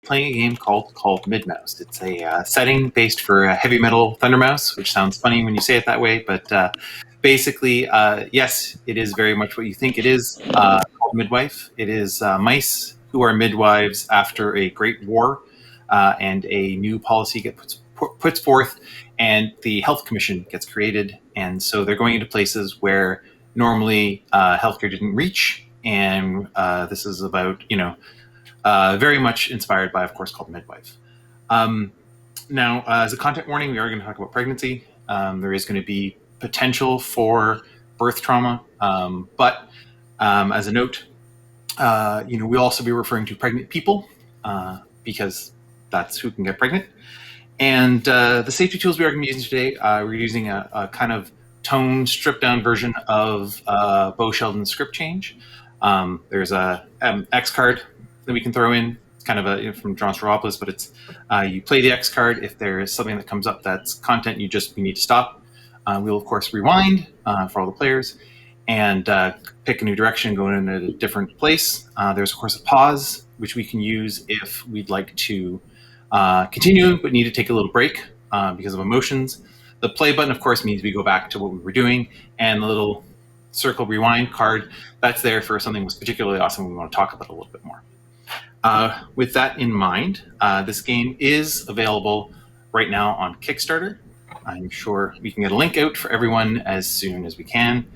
playing a game called Midmouse. It's a setting based for a heavy metal thunder mouse, which sounds funny when you say it that way, but basically, yes, it is very much what you think it is, called midwife. It is mice who are midwives after a great war, and a new policy gets puts forth, and the health commission gets created, and so they're going into places where normally healthcare didn't reach, and this is about, very much inspired by, of course, called Midwife. Now, as a content warning, we are going to talk about pregnancy. There is going to be potential for birth trauma, but as a note, we'll also be referring to pregnant people because that's who can get pregnant. And the safety tools we are going to be using today, we're using a kind of tone stripped down version of Bo Sheldon's script change. There's a X card that we can throw in. It's kind of from John Stropoulos, but it's you play the X card. If there is something that comes up that's content, you need to stop. We'll of course rewind for all the players and pick a new direction, going in a different place. There's of course a pause, which we can use if we'd like to continue but need to take a little break because of emotions. The play button, of course, means we go back to what we were doing, and the little circle rewind card, that's there for something that was particularly awesome we want to talk about a little bit more. With that in mind, this game is available right now on Kickstarter. I'm sure we can get a link out for everyone as soon as we can,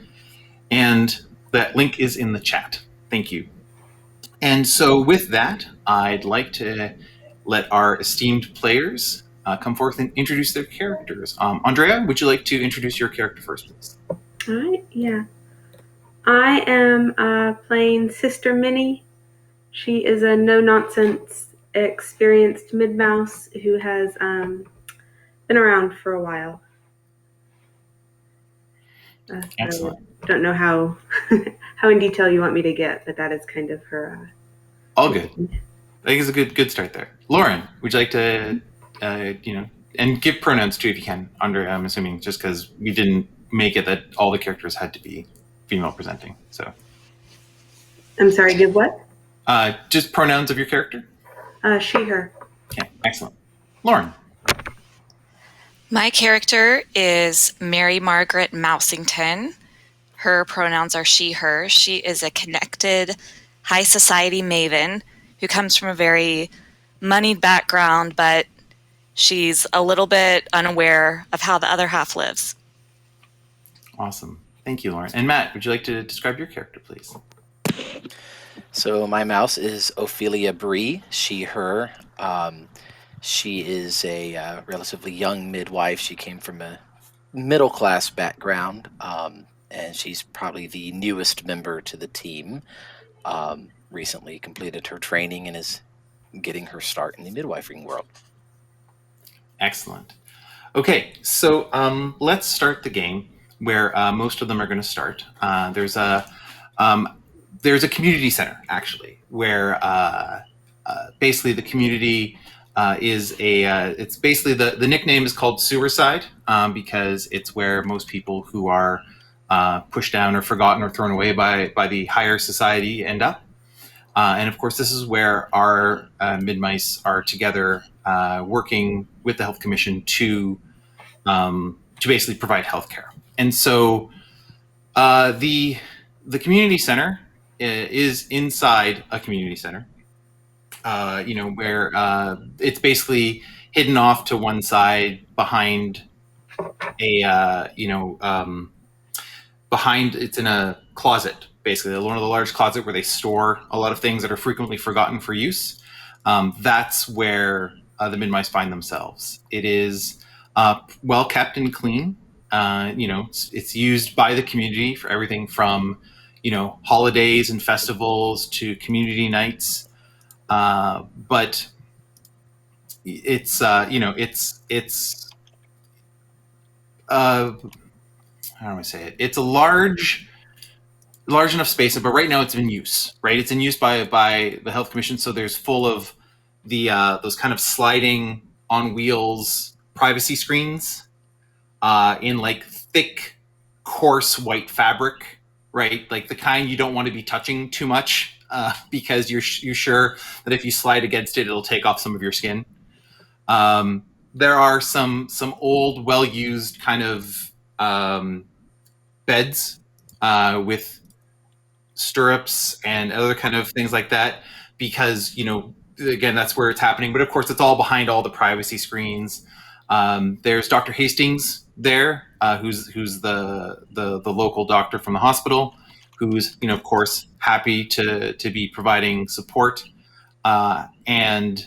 and that link is in the chat. Thank you. And so with that, I'd like to let our esteemed players come forth and introduce their characters. Andrea, would you like to introduce your character first, please? All right, yeah. I am playing Sister Minnie. She is a no-nonsense, experienced midmouse who has been around for a while. Excellent. I don't know how how in detail you want me to get, but that is kind of her. All good. I think it's a good start there. Lauren, would you like to, and give pronouns too if you can, Andrea, I'm assuming, just because we didn't make it that all the characters had to be female presenting. So. I'm sorry, give what? Just pronouns of your character. She, her. Okay, excellent. Lauren. My character is Mary Margaret Mousington. Her pronouns are she, her. She is a connected high society maven who comes from a very moneyed background, but she's a little bit unaware of how the other half lives. Awesome. Thank you, Lauren. And Matt, would you like to describe your character, please? So my mouse is Ophelia Bree, she, her. She is a relatively young midwife. She came from a middle-class background, and she's probably the newest member to the team. Recently completed her training and is getting her start in the midwifing world. Excellent. Okay, so let's start the game where most of them are going to start. There's a community center, actually, where basically the community is it's basically the nickname is called Sewerside because it's where most people who are pushed down or forgotten or thrown away by the higher society end up. And of course, this is where our midmice are together working with the Health Commission to basically provide healthcare. And so the community center is inside a community center, where it's basically hidden off to one side behind it's in a closet, basically one of the large closet where they store a lot of things that are frequently forgotten for use. That's where the midmice find themselves. It is well kept and clean. It's used by the community for everything from holidays and festivals to community nights. But it's how do I say it? It's a large enough space, but right now it's in use, right? It's in use by the Health Commission. So there's full of the those kind of sliding on wheels privacy screens in like thick, coarse white fabric, right? Like the kind you don't want to be touching too much because you're sure that if you slide against it, it'll take off some of your skin. There are some old, well-used kind of beds with stirrups and other kind of things like that, because, again, that's where it's happening. But of course, it's all behind all the privacy screens. There's Dr. Hastings there, who's the local doctor from the hospital, who's, of course, happy to be providing support. And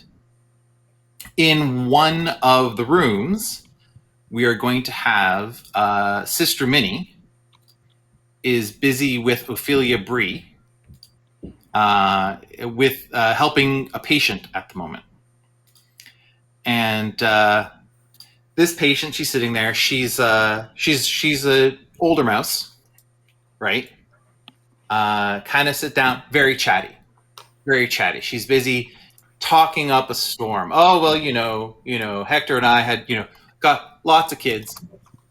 in one of the rooms, we are going to have Sister Minnie is busy with Ophelia Bree with helping a patient at the moment. And this patient, she's sitting there. She's a older mouse, right? Kind of sit down, very chatty. She's busy talking up a storm. Oh, well, Hector and I had, got lots of kids,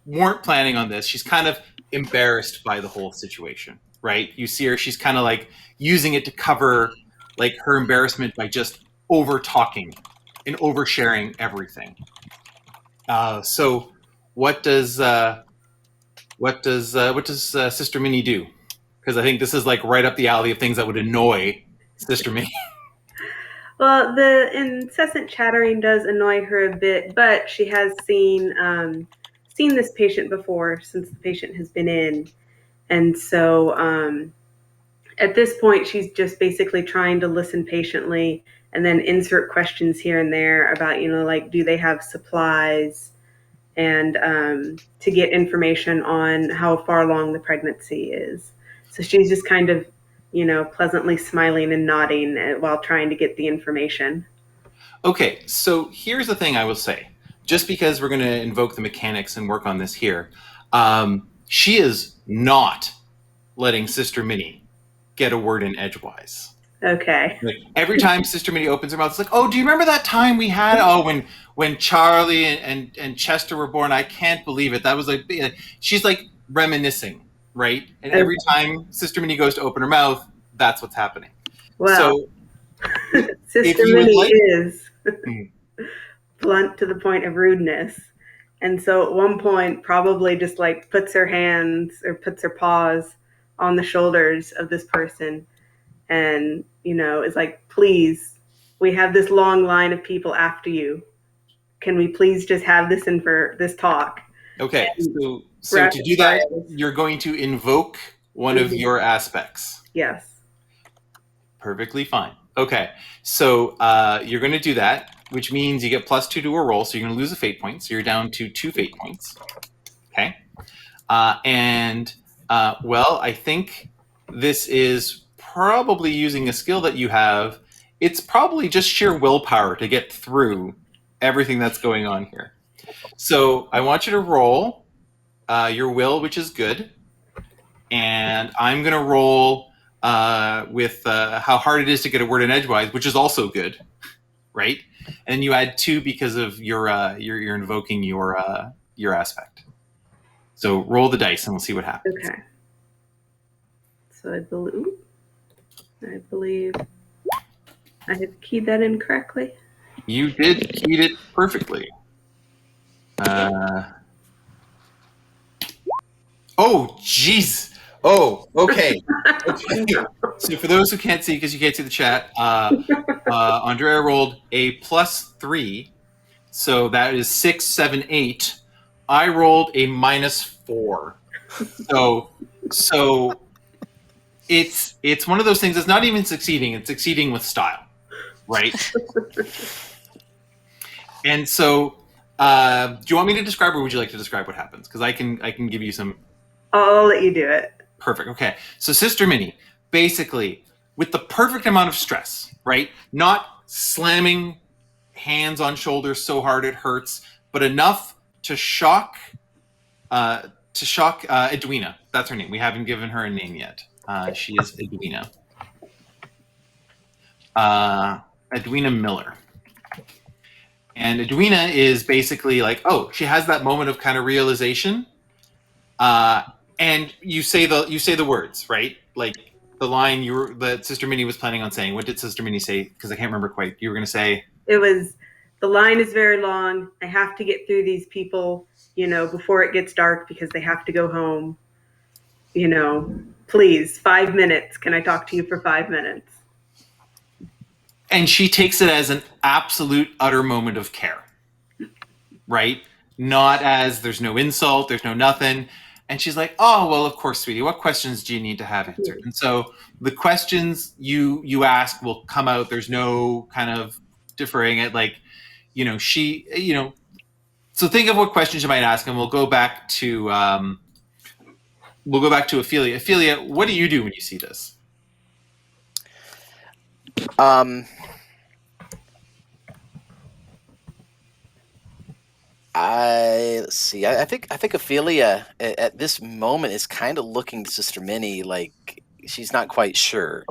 weren't planning on this. She's kind of embarrassed by the whole situation, right? You see her, she's kind of like using it to cover like her embarrassment by just over talking and oversharing everything. So what does Sister Minnie do? Because I think this is like right up the alley of things that would annoy Sister Minnie. Well, the incessant chattering does annoy her a bit, but she has seen this patient before since the patient has been in. And so at this point, she's just basically trying to listen patiently and then insert questions here and there about, like, do they have supplies, and to get information on how far along the pregnancy is. So she's just kind of, pleasantly smiling and nodding while trying to get the information. Okay, so here's the thing I will say. Just because we're going to invoke the mechanics and work on this here, she is not letting Sister Minnie get a word in edgewise. Okay. Like, every time Sister Minnie opens her mouth, it's like, oh, do you remember that time we had? Oh, when Charlie and Chester were born? I can't believe it. That was like, she's like reminiscing, right? And every time Sister Minnie goes to open her mouth, that's what's happening. Well, so, Sister Minnie is blunt to the point of rudeness. And so at one point, probably just like puts her hands or puts her paws on the shoulders of this person and, is like, please, we have this long line of people after you. Can we please just have this in for this talk? Okay, so to do that, you're going to invoke one of your aspects. Yes. Perfectly fine. Okay, so you're going to do that, which means you get +2 to a roll, so you're going to lose a fate point, so you're down to 2 fate points. Okay? Well, I think this is probably using a skill that you have. It's probably just sheer willpower to get through everything that's going on here. So I want you to roll your will, which is good. And I'm going to roll with how hard it is to get a word in edgewise, which is also good, right? And you add 2 because of you're invoking your aspect. So roll the dice and we'll see what happens. Okay. So I believe I have keyed that in correctly. You did keyed it perfectly. Oh, jeez. Oh, okay. So for those who can't see, because you can't see the chat, Andrea rolled a +3. So that is 6, 7, 8. I rolled a -4. So it's one of those things that's not even succeeding. It's succeeding with style, right? And so, do you want me to describe, or would you like to describe what happens? Because I can give you some. I'll let you do it. Perfect. Okay. So Sister Minnie, basically, with the perfect amount of stress, right? Not slamming hands on shoulders so hard it hurts, but enough to shock Edwina. That's her name. We haven't given her a name yet. She is Edwina. Edwina Miller. And Edwina is basically like, oh, she has that moment of kind of realization. And you say the words, right? Like, the line that Sister Minnie was planning on saying. What did Sister Minnie say? Because I can't remember quite. You were going to say it was, the line is very long. I have to get through these people, before it gets dark because they have to go home. Please, 5 minutes. Can I talk to you for 5 minutes? And she takes it as an absolute, utter moment of care, right? Not as there's no insult, there's no nothing. And she's like, oh, well, of course, sweetie, what questions do you need to have answered? And so the questions you ask will come out. There's no kind of deferring it. Like, so think of what questions you might ask, and we'll go back to Ophelia. Ophelia, what do you do when you see this? Let's see. I think Ophelia at this moment is kind of looking to Sister Minnie like she's not quite sure.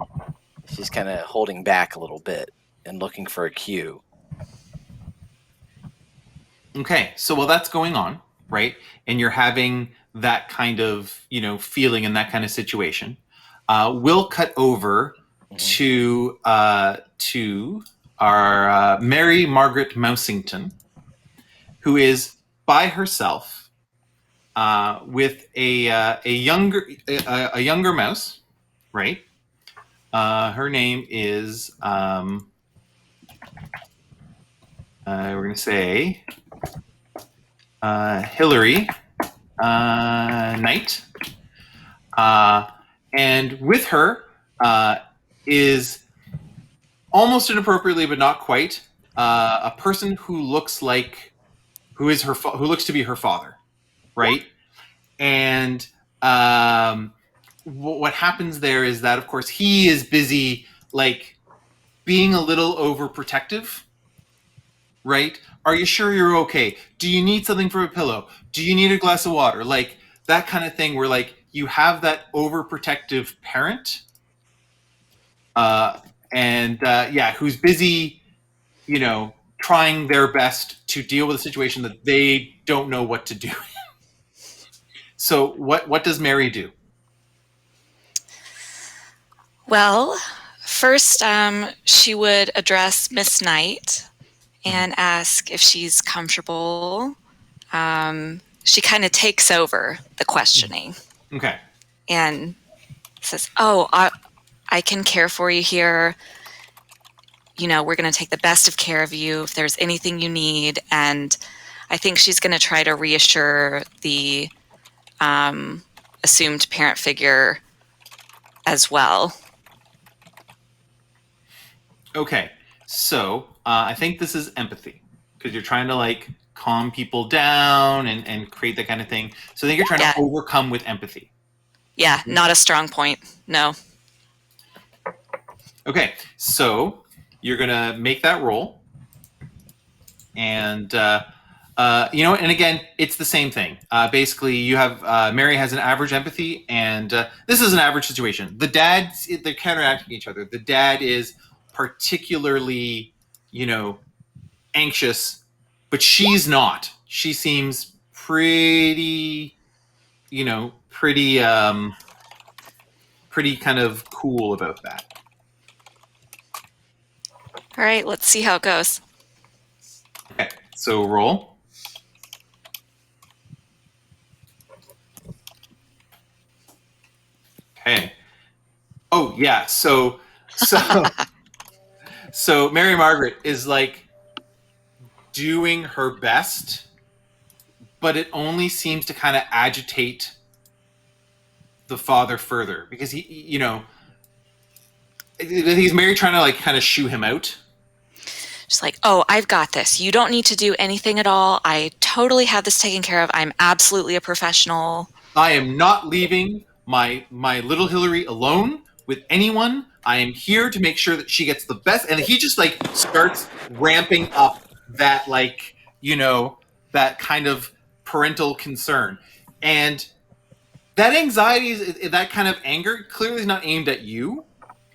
She's kind of holding back a little bit and looking for a cue. Okay, so while that's going on, right, and you're having that kind of feeling in that kind of situation, we'll cut over to our Mary Margaret Mousington, who is by herself with a younger mouse, right? Her name is we're going to say Hillary Knight, and with her is almost inappropriately, but not quite, a person who looks to be her father, right? And what happens there is that, of course, he is busy, like, being a little overprotective, right? Are you sure you're okay? Do you need something for a pillow? Do you need a glass of water? Like, that kind of thing where, like, you have that overprotective parent, who's busy, trying their best to deal with a situation that they don't know what to do. So what does Mary do? Well, first she would address Miss Knight and ask if she's comfortable. She kind of takes over the questioning. Okay. And says, oh, I can care for you here. We're going to take the best of care of you if there's anything you need. And I think she's going to try to reassure the assumed parent figure as well. Okay. So I think this is empathy, because you're trying to, like, calm people down and create that kind of thing. So I think you're trying to overcome with empathy. Yeah, not a strong point. No. Okay, so you're gonna make that roll, and and again, it's the same thing. Basically, you have Mary has an average empathy, and this is an average situation. The dads, they're counteracting each other. The dad is particularly, anxious, but she's not. She seems pretty kind of cool about that. All right, let's see how it goes. Okay, so roll. Okay. Oh yeah, so Mary Margaret is, like, doing her best, but it only seems to kind of agitate the father further, because he's Mary trying to, like, kind of shoo him out. She's like, oh, I've got this. You don't need to do anything at all. I totally have this taken care of. I'm absolutely a professional. I am not leaving my little Hillary alone with anyone. I am here to make sure that she gets the best. And he just, like, starts ramping up that, like, that kind of parental concern. And that anxiety, that kind of anger, clearly is not aimed at you.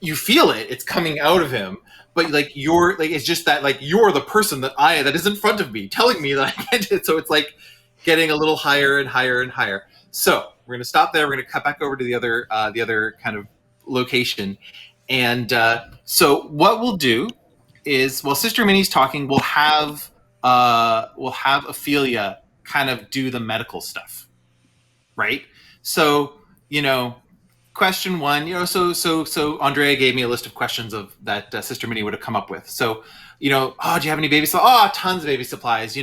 You feel it. It's coming out of him. But, like, you're, like, it's just that, like, you're the person that is in front of me telling me that I can't do it. So it's, like, getting a little higher and higher and higher. So we're going to stop there. We're going to cut back over to the other kind of location. And so what we'll do is, while Sister Minnie's talking, we'll have Ophelia kind of do the medical stuff, right? So, question one, so Andrea gave me a list of questions of that Sister Minnie would have come up with. So, do you have any baby supplies? Oh, tons of baby supplies.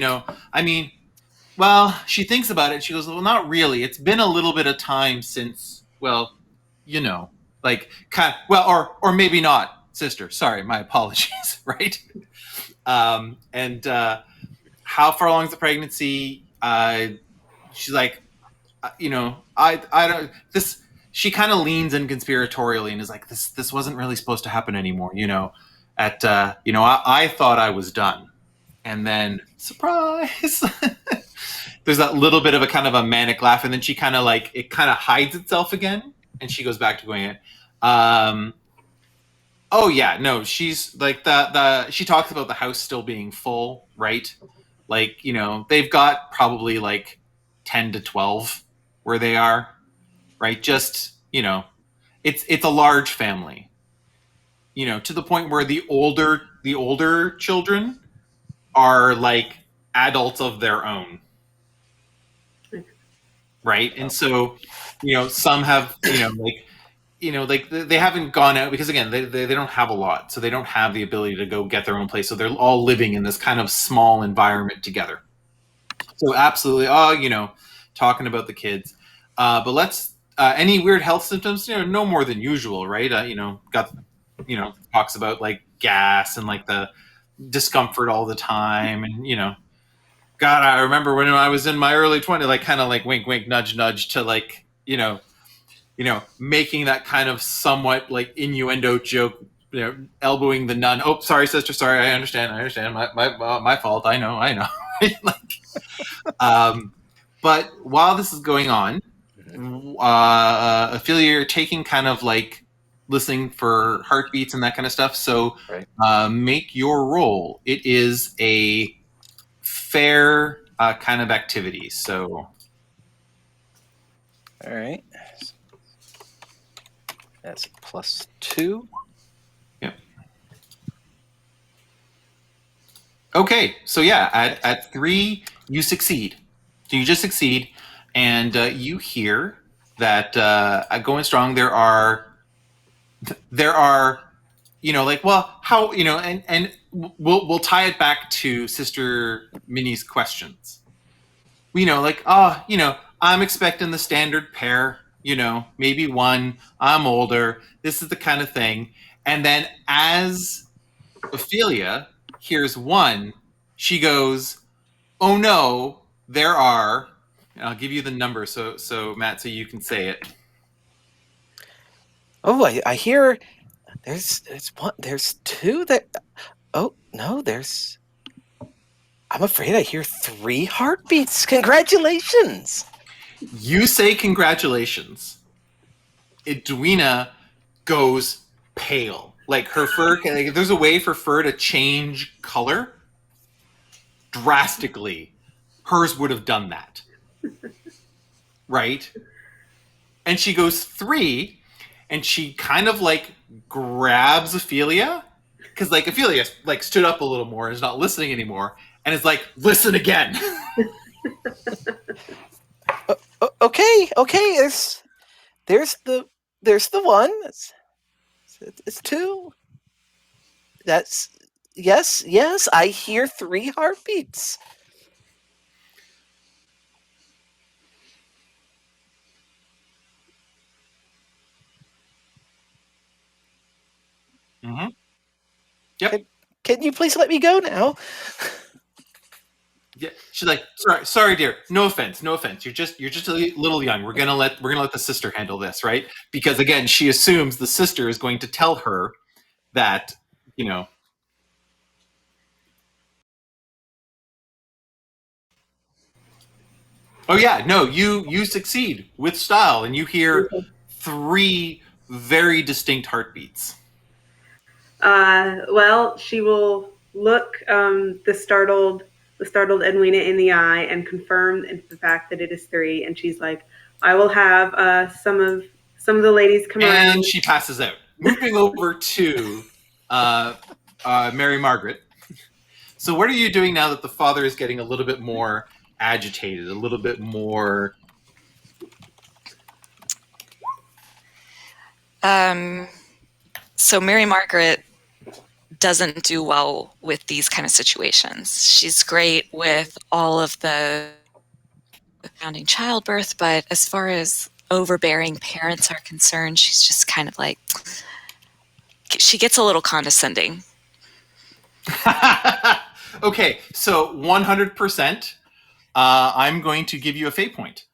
Well, she thinks about it. She goes, well, not really. It's been a little bit of time since, or maybe not, sister. Sorry, my apologies, right? And how far along is the pregnancy? She's like, I don't. This. She kind of leans in conspiratorially and is like, this wasn't really supposed to happen anymore. I thought I was done, and then surprise. There's that little bit of a kind of a manic laugh, and then she kind of it kind of hides itself again, and she goes back to going it. Oh yeah, no, she's like she talks about the house still being full, right? They've got probably 10 to 12 where they are, right? Just, it's a large family, to the point where the older children are adults of their own. Right. And so, some have, they haven't gone out because, again, they don't have a lot. So they don't have the ability to go get their own place. So they're all living in this kind of small environment together. So absolutely. Talking about the kids. But let's, any weird health symptoms, no more than usual, right? Talks about gas and the discomfort all the time. And, God, I remember when I was in my early 20s, kind of wink, wink, nudge, nudge to making that kind of somewhat innuendo joke, elbowing the nun. Oh, sorry, sister. Sorry. I understand. My fault. I know. But while this is going on, Ophelia, you're taking kind of listening for heartbeats and that kind of stuff. So right. Make your roll. It is a fair kind of activity. So, all right, that's +2. Yeah. Okay, so yeah, at 3 you succeed. So you just succeed, and you hear that going strong. There are, how, and we'll tie it back to Sister Minnie's questions. I'm expecting the standard pair, maybe one, I'm older, this is the kind of thing. And then as Ophelia hears 1, she goes, oh no, there are, and I'll give you the number so Matt, so you can say it. Oh, I hear there's 2 that. Oh no, I'm afraid I hear 3 heartbeats. Congratulations. You say congratulations. Edwina goes pale. Her fur, if there's a way for fur to change color drastically, hers would have done that. Right? And she goes 3, and she kind of grabs Ophelia, because Ophelia stood up a little more and is not listening anymore, and is listen again. Okay. There's the 1. It's 2. That's yes. I hear 3 heartbeats. Mm-hmm. Yep. Can you please let me go now? Yeah, she's sorry, dear. No offense. You're just a little young. We're gonna let the sister handle this, right? Because again, she assumes the sister is going to tell her that, Oh yeah, no, you succeed with style, and you hear 3 very distinct heartbeats. Well, she will look the startled Edwina in the eye and confirm the fact that it is 3. And she's like, I will have some some of the ladies come around. And she passes out. Moving over to Mary Margaret. So what are you doing now that the father is getting a little bit more agitated, a little bit more... So Mary Margaret doesn't do well with these kind of situations. She's great with all of the founding childbirth, but as far as overbearing parents are concerned, she's just kind of like, she gets a little condescending. Okay, so 100%, I'm going to give you a fate point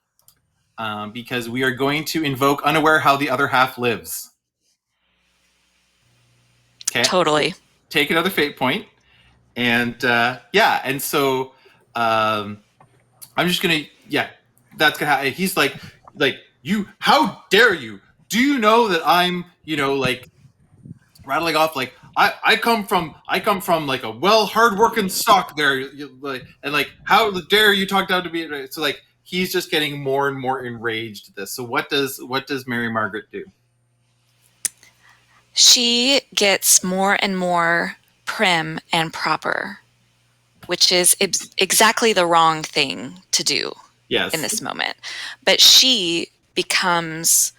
because we are going to invoke unaware how the other half lives. Okay. Totally. Take another fate point, and and so I'm just gonna that's gonna happen. He's like you, how dare you? Do you know that I'm like rattling off like I come from like a hardworking stock there, and like how dare you talk down to me? So like he's just getting more and more enraged at this. So what does Mary Margaret do? She gets more and more prim and proper, which is exactly the wrong thing to do in this moment. But she becomes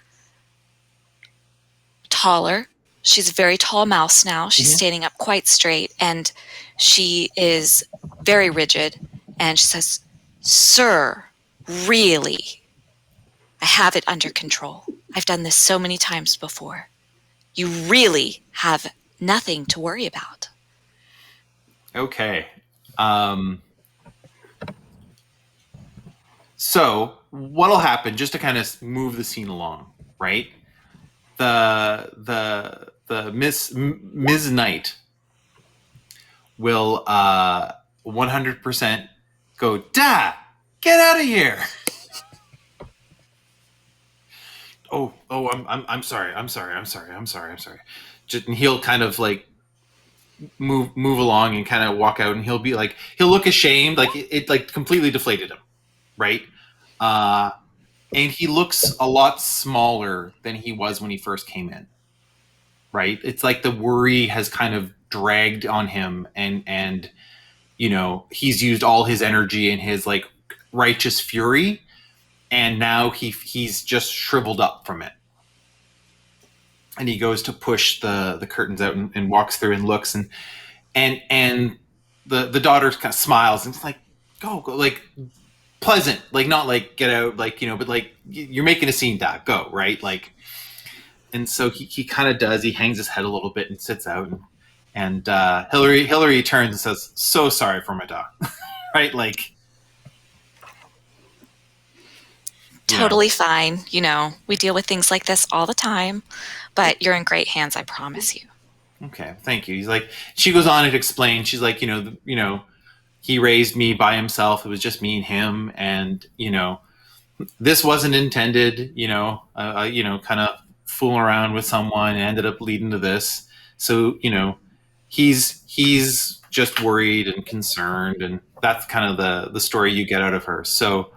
taller. She's a very tall mouse now. She's standing up quite straight, and she is very rigid. And she says, "Sir, really, I have it under control. I've done this so many times before. You really have nothing to worry about." Okay. So what'll happen, just to kind of move the scene along, right? The Ms. Knight will 100% go, "Da, get out of here." I'm sorry. And he'll kind of like move along and kind of walk out, and he'll be like, he'll look ashamed, like it like completely deflated him, right? And he looks a lot smaller than he was when he first came in, right? It's like the worry has kind of dragged on him, and he's used all his energy and his like righteous fury, and now he's just shriveled up from it. And he goes to push the curtains out and walks through and looks, and the daughter kind of smiles and it's like, go, like pleasant, like not like get out, like but like you're making a scene, Doc, go, right? Like, and so he kind of does. He hangs his head a little bit and sits out, and Hillary turns and says, "So sorry for my dog," right? Like, totally fine. We deal with things like this all the time, but you're in great hands, I promise you. Okay, thank you. He's like, she goes on and explains. She's like, he raised me by himself. It was just me and him, and this wasn't intended. Kind of fooling around with someone and ended up leading to this. So he's just worried and concerned, and that's kind of the story you get out of her. So,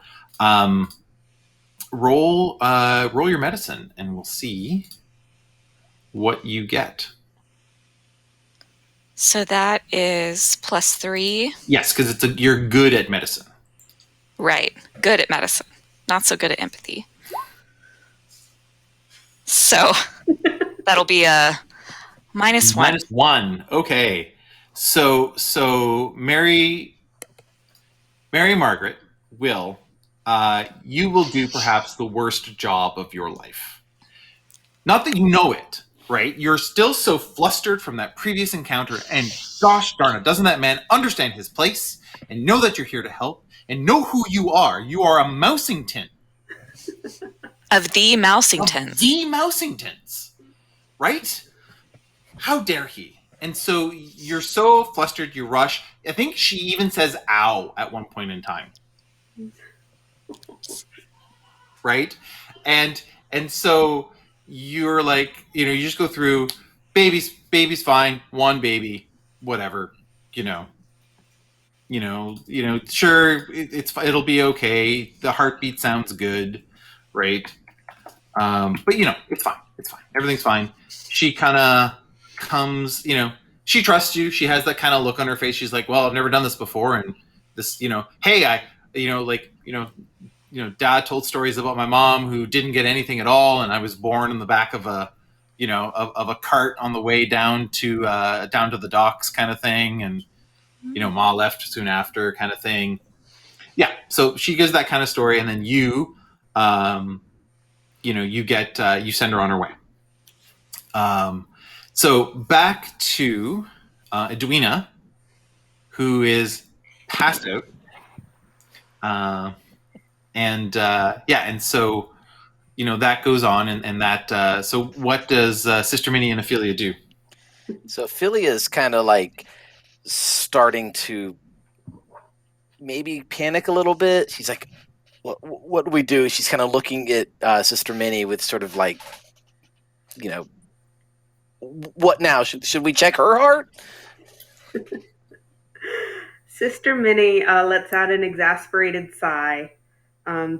roll your medicine, and we'll see what you get. So that is +3. Yes, because you're good at medicine. Right, good at medicine, not so good at empathy. So that'll be a -1. -1. Okay, so Mary Margaret will. You will do perhaps the worst job of your life. Not that you know it, right? You're still so flustered from that previous encounter, and gosh darn it, doesn't that man understand his place and know that you're here to help and know who you are? You are a Mousington. Of the Mousingtons. The Mousingtons, right? How dare he? And so you're so flustered, you rush. I think she even says "ow" at one point in time. Right? And so you're like, you just go through, baby's fine, one baby, whatever, sure, it'll be okay. The heartbeat sounds good, right? But it's fine. It's fine. Everything's fine. She kind of comes, she trusts you. She has that kind of look on her face. She's like, well, I've never done this before. And this, hey, Dad told stories about my mom who didn't get anything at all. And I was born in the back of a, of a cart on the way down to the docks kind of thing. And, Ma left soon after kind of thing. Yeah. So she gives that kind of story. And then you send her on her way. So back to Edwina, who is passed out. And so, that goes on and that, so what does Sister Minnie and Ophelia do? So Ophelia is kind of like starting to maybe panic a little bit. She's like, what do we do? She's kind of looking at Sister Minnie with sort of like, what now? Should we check her heart? Sister Minnie lets out an exasperated sigh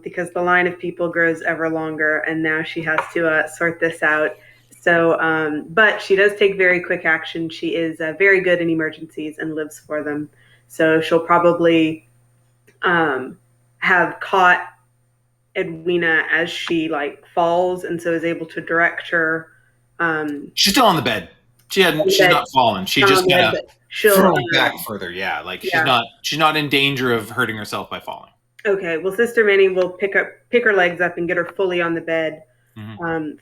because the line of people grows ever longer, and now she has to sort this out. So, but she does take very quick action. She is very good in emergencies and lives for them. So she'll probably have caught Edwina as she falls, and so is able to direct her. She's still on the bed. She's not fallen. She just kind of thrown back further. Yeah, she's not in danger of hurting herself by falling. Okay, well, Sister Minnie will pick her legs up and get her fully on the bed,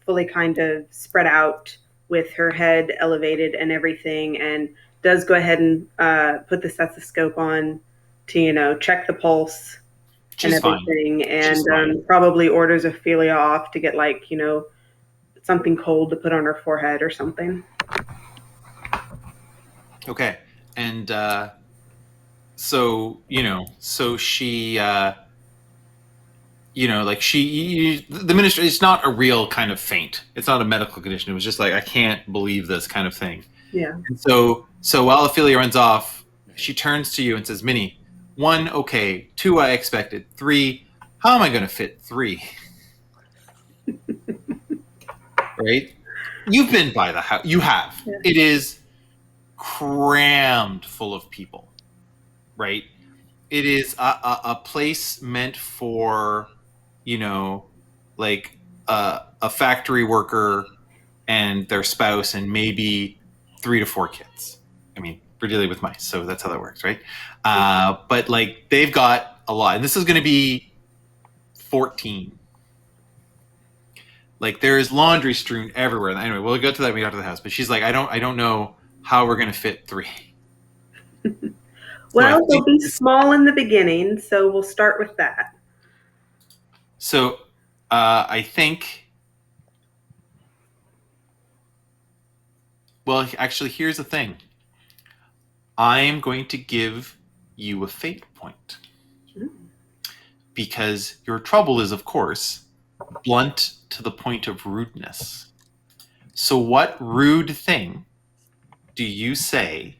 fully kind of spread out with her head elevated and everything, and does go ahead and put the stethoscope on to check the pulse and everything, and probably orders Ophelia off to get something cold to put on her forehead or something. Okay, and so she, the minister. It's not a real kind of faint. It's not a medical condition. It was just I can't believe this kind of thing. Yeah. And so while Ophelia runs off, she turns to you and says, "Minnie, 1, okay. 2, I expected. 3, how am I going to fit 3?" Right? You've been by the house. You have. Yeah. It is crammed full of people, right? It is a place meant for, a factory worker and their spouse and maybe 3 to 4 kids. I mean, we're dealing with mice, so that's how that works, right? But they've got a lot, and this is going to be 14. There's laundry strewn everywhere. Anyway, we'll get to that when we get to the house. But she's like, I don't know how we're going to fit 3. Well, they'll be small in the beginning, so we'll start with that. So I think, well, actually, here's the thing. I'm going to give you a fate point. Because your trouble is, of course, blunt to the point of rudeness. So what rude thing do you say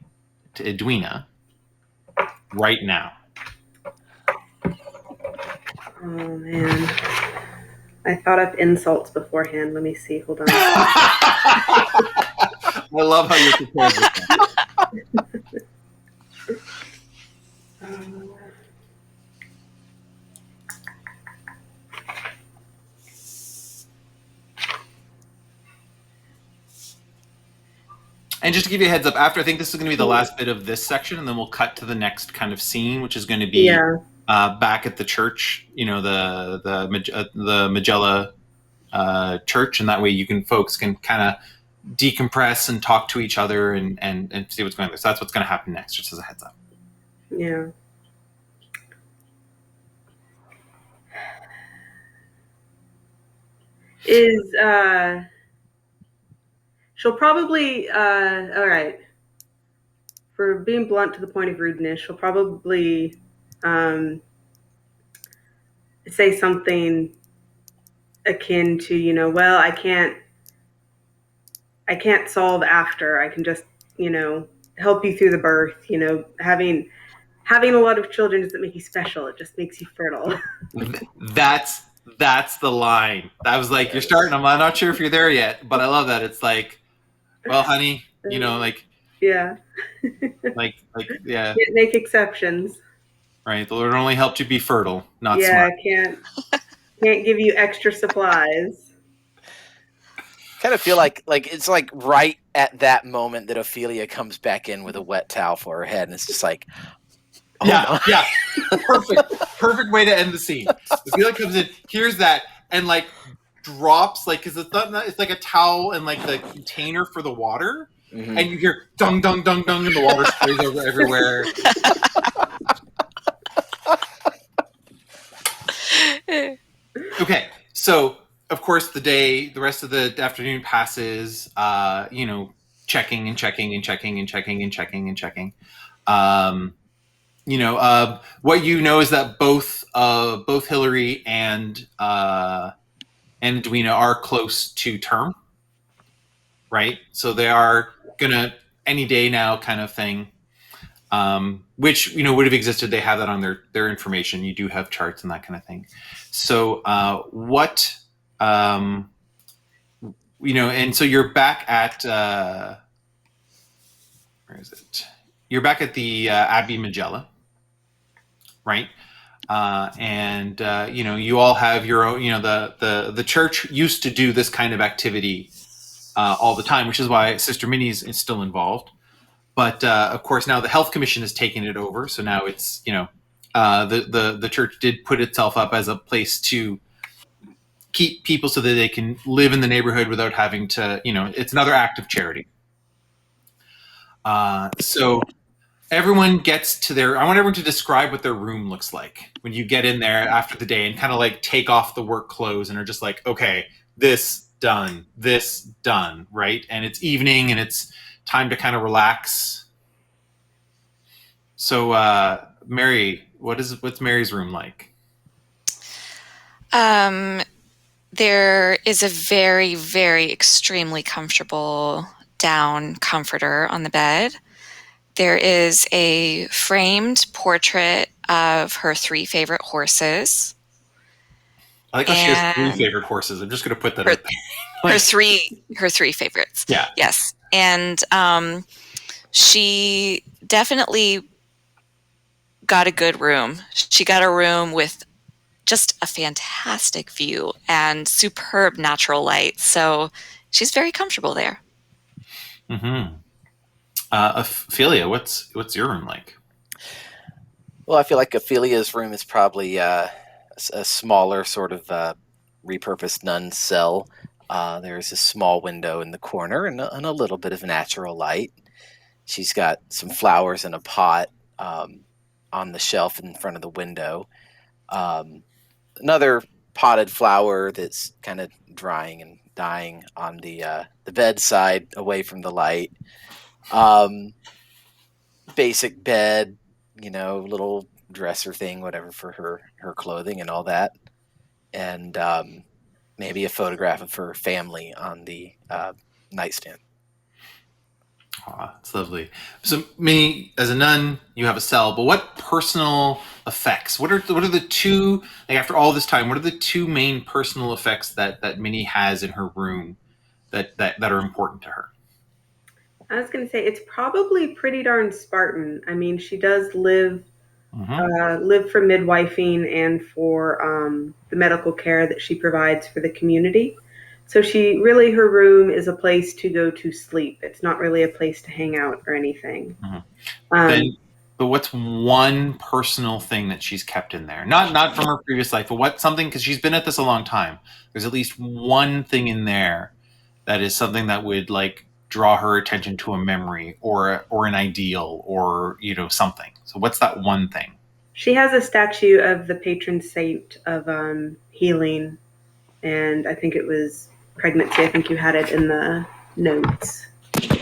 to Edwina right now? Oh, man. I thought up insults beforehand. Let me see. Hold on. I love how you're prepared with that. And just to give you a heads up, after I think this is going to be the last bit of this section, and then we'll cut to the next kind of scene, which is going to be back at the church, the Magella church, and that way folks can kind of decompress and talk to each other and see what's going on. So that's what's going to happen next, just as a heads up. Yeah. She'll probably, all right, for being blunt to the point of rudeness, she'll probably say something akin to, well, I can't solve after. I can just, help you through the birth. Having a lot of children doesn't make you special. It just makes you fertile. That's That's the line. That was like, you're starting. I'm not sure if you're there yet, but I love that. It's like, well, honey, like, Yeah. yeah, Can't make exceptions. right. The Lord only helped you be fertile, not Yeah, smart. can't give you extra supplies. Kind of feel like it's like right at that moment that Ophelia comes back in with a wet towel for her head, and it's just like, oh my. Yeah. Perfect way to end the scene. Ophelia comes in, hears that, and like drops, like, because it's like a towel and like the container for the water, Mhm. and you hear dung dung dung dung, and the water sprays over everywhere. Okay, so of course the rest of the afternoon passes, checking and checking and checking and checking and checking and checking. What you know is that both Hillary and Edwina are close to term, right? So they are gonna any day now, kind of thing. Which would have existed. They have that on their information. You do have charts and that kind of thing. So what and so you're back at where is it? You're back at the Abbey Magella, right? And you all have your own. The church used to do this kind of activity all the time, which is why Sister Minnie is still involved. But of course, now the Health Commission has taken it over. So now it's the church did put itself up as a place to keep people so that they can live in the neighborhood without having to. It's another act of charity. So everyone gets to their. I want everyone to describe what their room looks like when you get in there after the day and kind of like take off the work clothes and are just like, okay, this done, right? And it's evening and it's time to kind of relax. So, Mary, what's Mary's room like? There is a very, very extremely comfortable down comforter on the bed. There is a framed portrait of her 3 favorite horses. I like how she has 3 favorite horses. I'm just going to put that out there. Her three favorites. Yeah. Yes. And she definitely got a good room. She got a room with just a fantastic view and superb natural light. So she's very comfortable there. Mm-hmm. Ophelia, what's your room like? Well, I feel like Ophelia's room is probably a smaller sort of repurposed nun's cell. There's a small window in the corner and a little bit of natural light. She's got some flowers in a pot on the shelf in front of the window. Another potted flower that's kind of drying and dying on the bedside away from the light. Basic bed, little dresser thing, whatever, for her clothing and all that. And maybe a photograph of her family on the nightstand. It's lovely. So, Minnie, as a nun, you have a cell, but what personal effects? What are the two, like, after all this time? What are the 2 main personal effects that Minnie has in her room that are important to her? I was going to say it's probably pretty darn Spartan. I mean, she does live for midwifing and for the medical care that she provides for the community. So her room is a place to go to sleep. It's not really a place to hang out or anything. Mm-hmm. But what's one personal thing that she's kept in there? Not from her previous life, but something, because she's been at this a long time. There's at least one thing in there that is something that would like draw her attention to a memory or an ideal or something. So what's that one thing? She has a statue of the patron saint of healing, and I think it was pregnancy. I think you had it in the notes.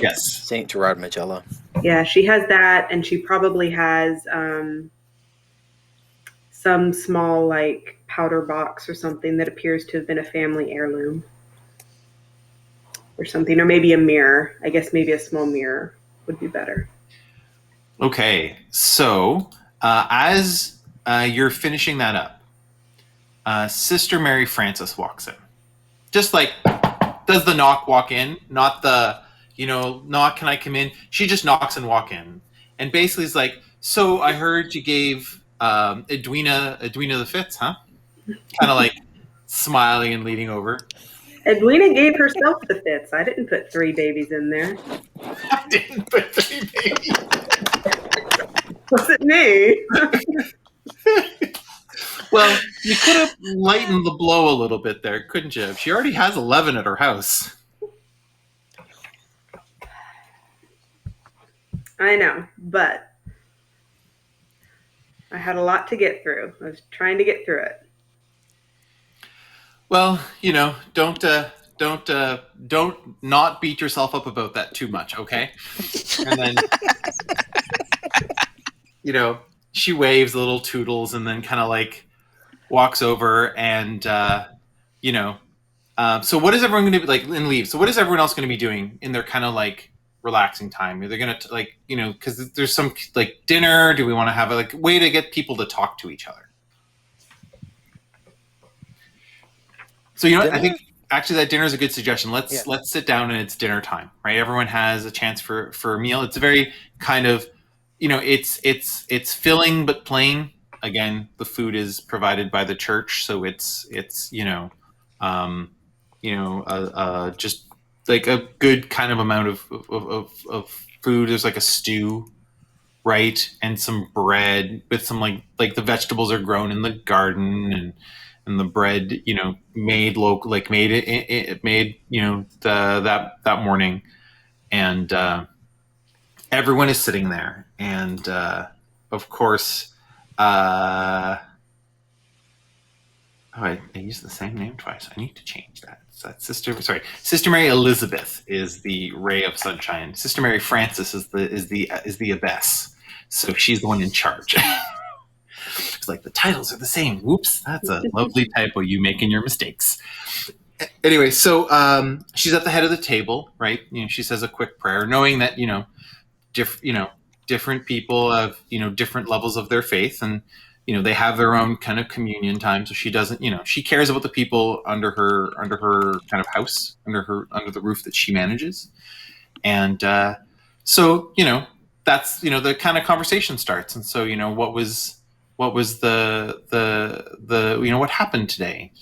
Yes. Saint Gerard Magella. Yeah, she has that, and she probably has some small like powder box or something that appears to have been a family heirloom or something, or maybe a mirror. I guess maybe a small mirror would be better. Okay, so as you're finishing that up, Sister Mary Frances walks in. Just like, does the knock walk in, not the, knock, can I come in? She just knocks and walk in. And basically is like, so I heard you gave Edwina the fits, huh? Kind of like smiling and leaning over. Edwina gave herself the fits. I didn't put 3 babies in there. I didn't put 3 babies. Was it me? Well, you could have lightened the blow a little bit there, couldn't you? She already has 11 at her house. I know, but I had a lot to get through. I was trying to get through it. Well, don't not beat yourself up about that too much, okay? And then, she waves little toodles and then kind of like walks over and, so what is everyone going to be like and leave? So what is everyone else going to be doing in their kind of like relaxing time? Are they going to like, because there's some like dinner. Do we want to have a way to get people to talk to each other? So I think actually that dinner is a good suggestion. Let's sit down and it's dinner time, right? Everyone has a chance for a meal. It's a very kind of, it's filling but plain. Again, the food is provided by the church, so it's just like a good kind of amount of food. There's like a stew, right, and some bread with some like the vegetables are grown in the garden and the bread, made local, like made that morning, and everyone is sitting there, and of course, I used the same name twice. I need to change that. So that's Sister Mary Elizabeth is the ray of sunshine. Sister Mary Frances is the abbess. So she's the one in charge. It's like the titles are the same. Whoops, that's a lovely typo. You making your mistakes. Anyway, so she's at the head of the table, right? She says a quick prayer, knowing that different people have different levels of their faith, and they have their own kind of communion time. So she doesn't, she cares about the people under her kind of house, under the roof that she manages, and so that's the kind of conversation starts. And so what was the what happened today?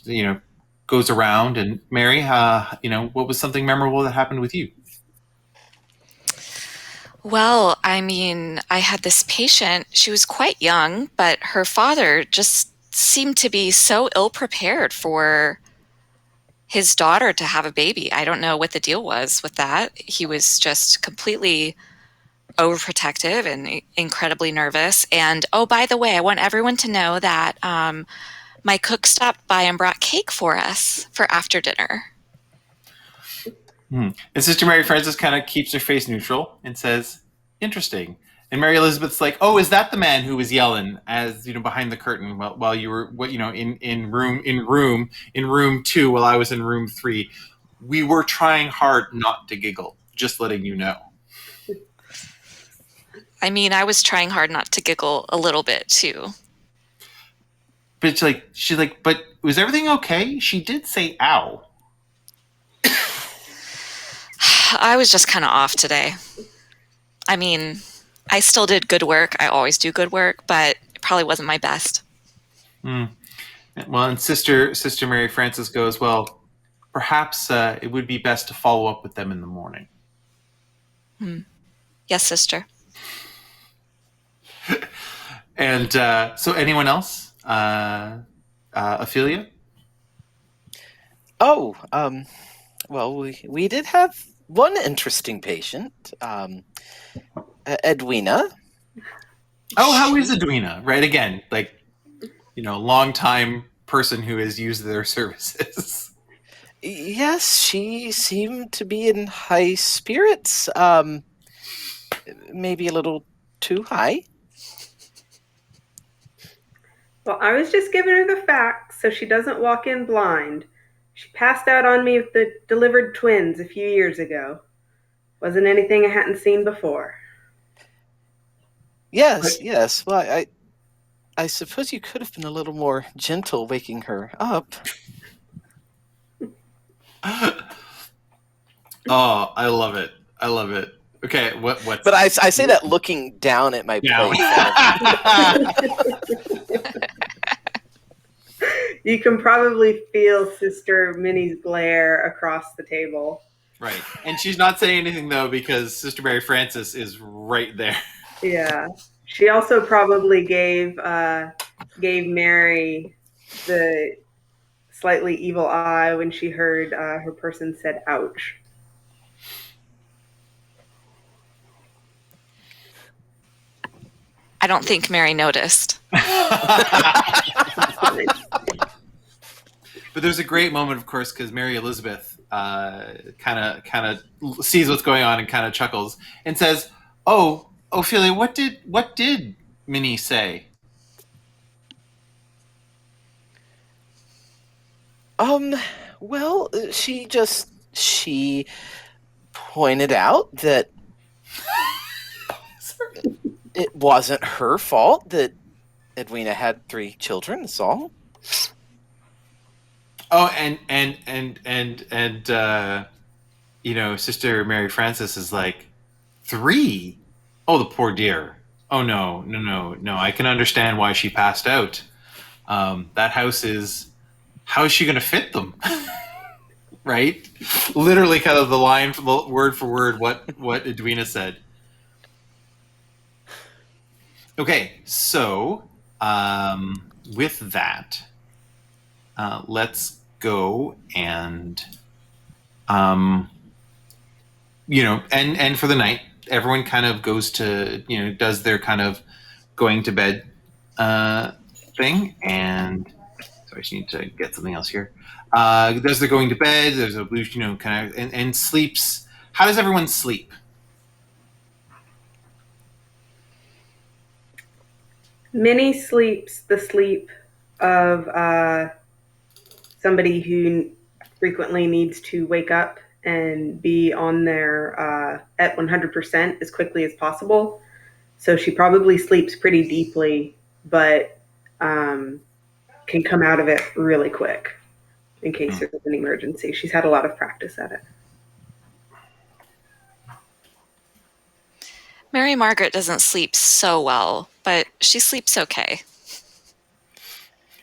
Goes around, and Mary, what was something memorable that happened with you? Well, I mean, I had this patient. She was quite young, but her father just seemed to be so ill-prepared for his daughter to have a baby. I don't know what the deal was with that. He was just completely overprotective and incredibly nervous. And, oh, by the way, I want everyone to know that my cook stopped by and brought cake for us for after dinner. And Sister Mary Frances kind of keeps her face neutral and says, "Interesting." And Mary Elizabeth's like, "Oh, is that the man who was yelling as behind the curtain while you were in room 2 while I was in room 3? We were trying hard not to giggle. Just letting you know." I mean, I was trying hard not to giggle a little bit too. But she's like, "But was everything okay? She did say ow." I was just kind of off today. I mean, I still did good work. I always do good work, but it probably wasn't my best. Well, and Sister Mary Frances goes, "Well, perhaps it would be best to follow up with them in the morning." Yes, sister. And so anyone else? Ophelia? Oh, well, we did have one interesting patient, Edwina. Oh, how is Edwina? Right, again, long time person who has used their services. Yes, she seemed to be in high spirits. Maybe a little too high. Well, I was just giving her the facts so she doesn't walk in blind. She passed out on me with the delivered twins a few years ago. Wasn't anything I hadn't seen before. Yes. Well, I suppose you could have been a little more gentle waking her up. Oh, I love it. I love it. Okay, what's But I say that looking down at my down? plate. You can probably feel Sister Minnie's glare across the table. Right. And she's not saying anything, though, because Sister Mary Frances is right there. Yeah. She also probably gave Mary the slightly evil eye when she heard her person said, ouch. I don't think Mary noticed. But there's a great moment, of course, because Mary Elizabeth kind of sees what's going on and kind of chuckles and says, "Oh, Ophelia, what did Minnie say?" Well, she pointed out that it wasn't her fault that Edwina had 3 children. That's all. Oh, and Sister Mary Frances is like, 3? Oh, the poor dear. Oh no. I can understand why she passed out. That house is. How is she going to fit them? Right? Literally, kind of the line, word for word, what Edwina said. Okay, so with that, let's go and and for the night, everyone kind of goes to does their kind of going to bed thing, and sorry, I just need to get something else here. Does they're going to bed? There's a blue, kind of and sleeps. How does everyone sleep? Minnie sleeps the sleep of somebody who frequently needs to wake up and be on there at 100% as quickly as possible. So she probably sleeps pretty deeply, but can come out of it really quick in case there's an emergency. She's had a lot of practice at it. Mary Margaret doesn't sleep so well, but she sleeps okay.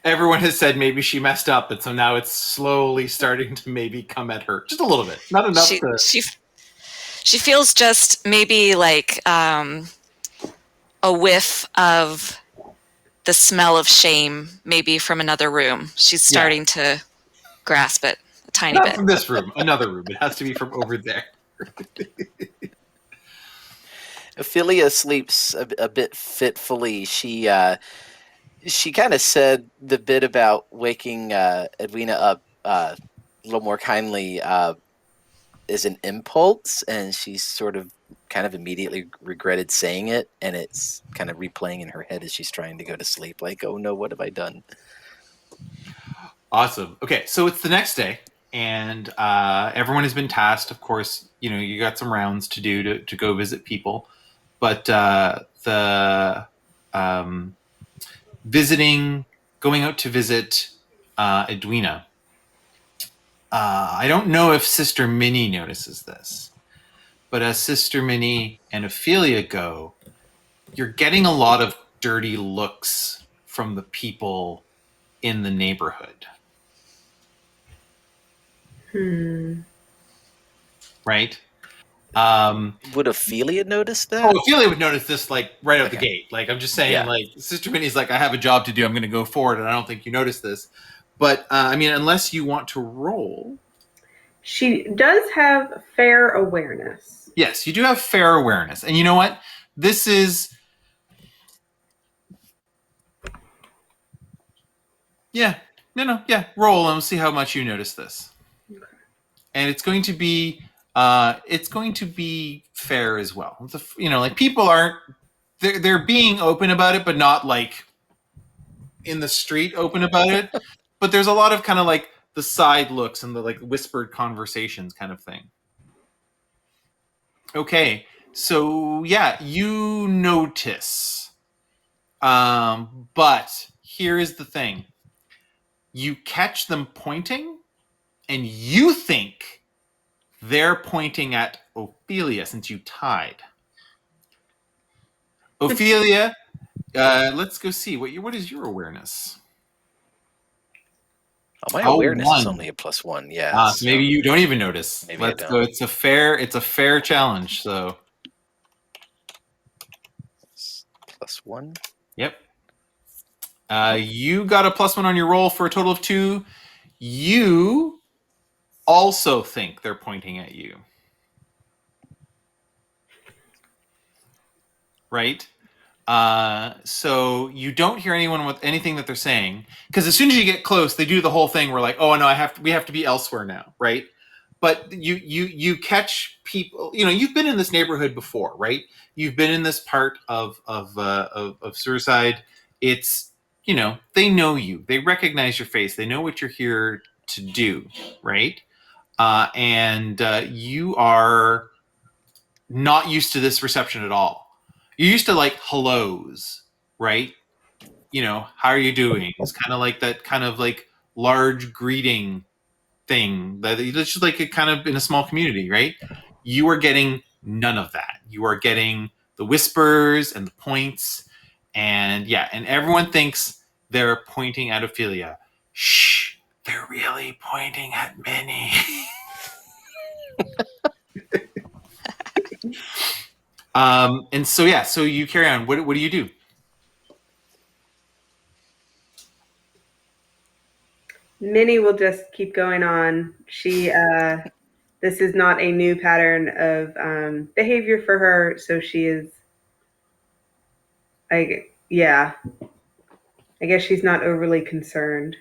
Everyone has said maybe she messed up, but so now it's slowly starting to maybe come at her just a little bit, not enough She feels just maybe like a whiff of the smell of shame, maybe from another room. She's starting to grasp it a tiny not bit. from this room, another room. It has to be from over there. Ophelia sleeps a bit fitfully. She kind of said the bit about waking Edwina up a little more kindly is an impulse, and she's sort of kind of immediately regretted saying it, and it's kind of replaying in her head as she's trying to go to sleep, like, oh no, what have I done? Awesome. Okay, so it's the next day, and everyone has been tasked. Of course, you got some rounds to do to go visit people, but the going out to visit Edwina. I don't know if Sister Minnie notices this, but as Sister Minnie and Ophelia go, you're getting a lot of dirty looks from the people in the neighborhood. Right? Would Ophelia notice that? Oh, Ophelia would notice this like right out the gate. Like I'm just saying, like Sister Minnie's like, I have a job to do. I'm going to go forward, and I don't think you notice this. But I mean, unless you want to roll, she does have fair awareness. Yes, you do have fair awareness, and you know what? This is. Yeah. No. Yeah. Roll and we'll see how much you notice this. Okay. And it's going to be fair as well. It's like people aren't they're being open about it, but not like in the street open about it. But there's a lot of kind of like the side looks and the like whispered conversations kind of thing. Okay. So yeah, you notice But here is the thing. You catch them pointing, and you think they're pointing at Ophelia since you tied. Ophelia, let's go see. What is your awareness? Oh, my awareness is 1. only a +1. Yeah. So maybe you don't even notice. Maybe I Let's don't. go. It's a fair challenge. So +1. Yep. You got a +1 on your roll for a total of 2. You also think they're pointing at you. Right? So you don't hear anyone with anything that they're saying, because as soon as you get close, they do the whole thing where like, oh no, we have to be elsewhere now, right? But you catch people. You've been in this neighborhood before, right? You've been in this part of Suicide. It's they know you, they recognize your face, they know what you're here to do, right? And you are not used to this reception at all. You're used to like hellos, right? How are you doing? It's kind of like that kind of like large greeting thing that it's just like a kind of in a small community, right? You are getting none of that. You are getting the whispers and the points, and everyone thinks they're pointing at Ophelia. Shh, they're really pointing at Minnie. And so you carry on. What do you do? Minnie will just keep going on. This is not a new pattern of behavior for her, so she is, I guess she's not overly concerned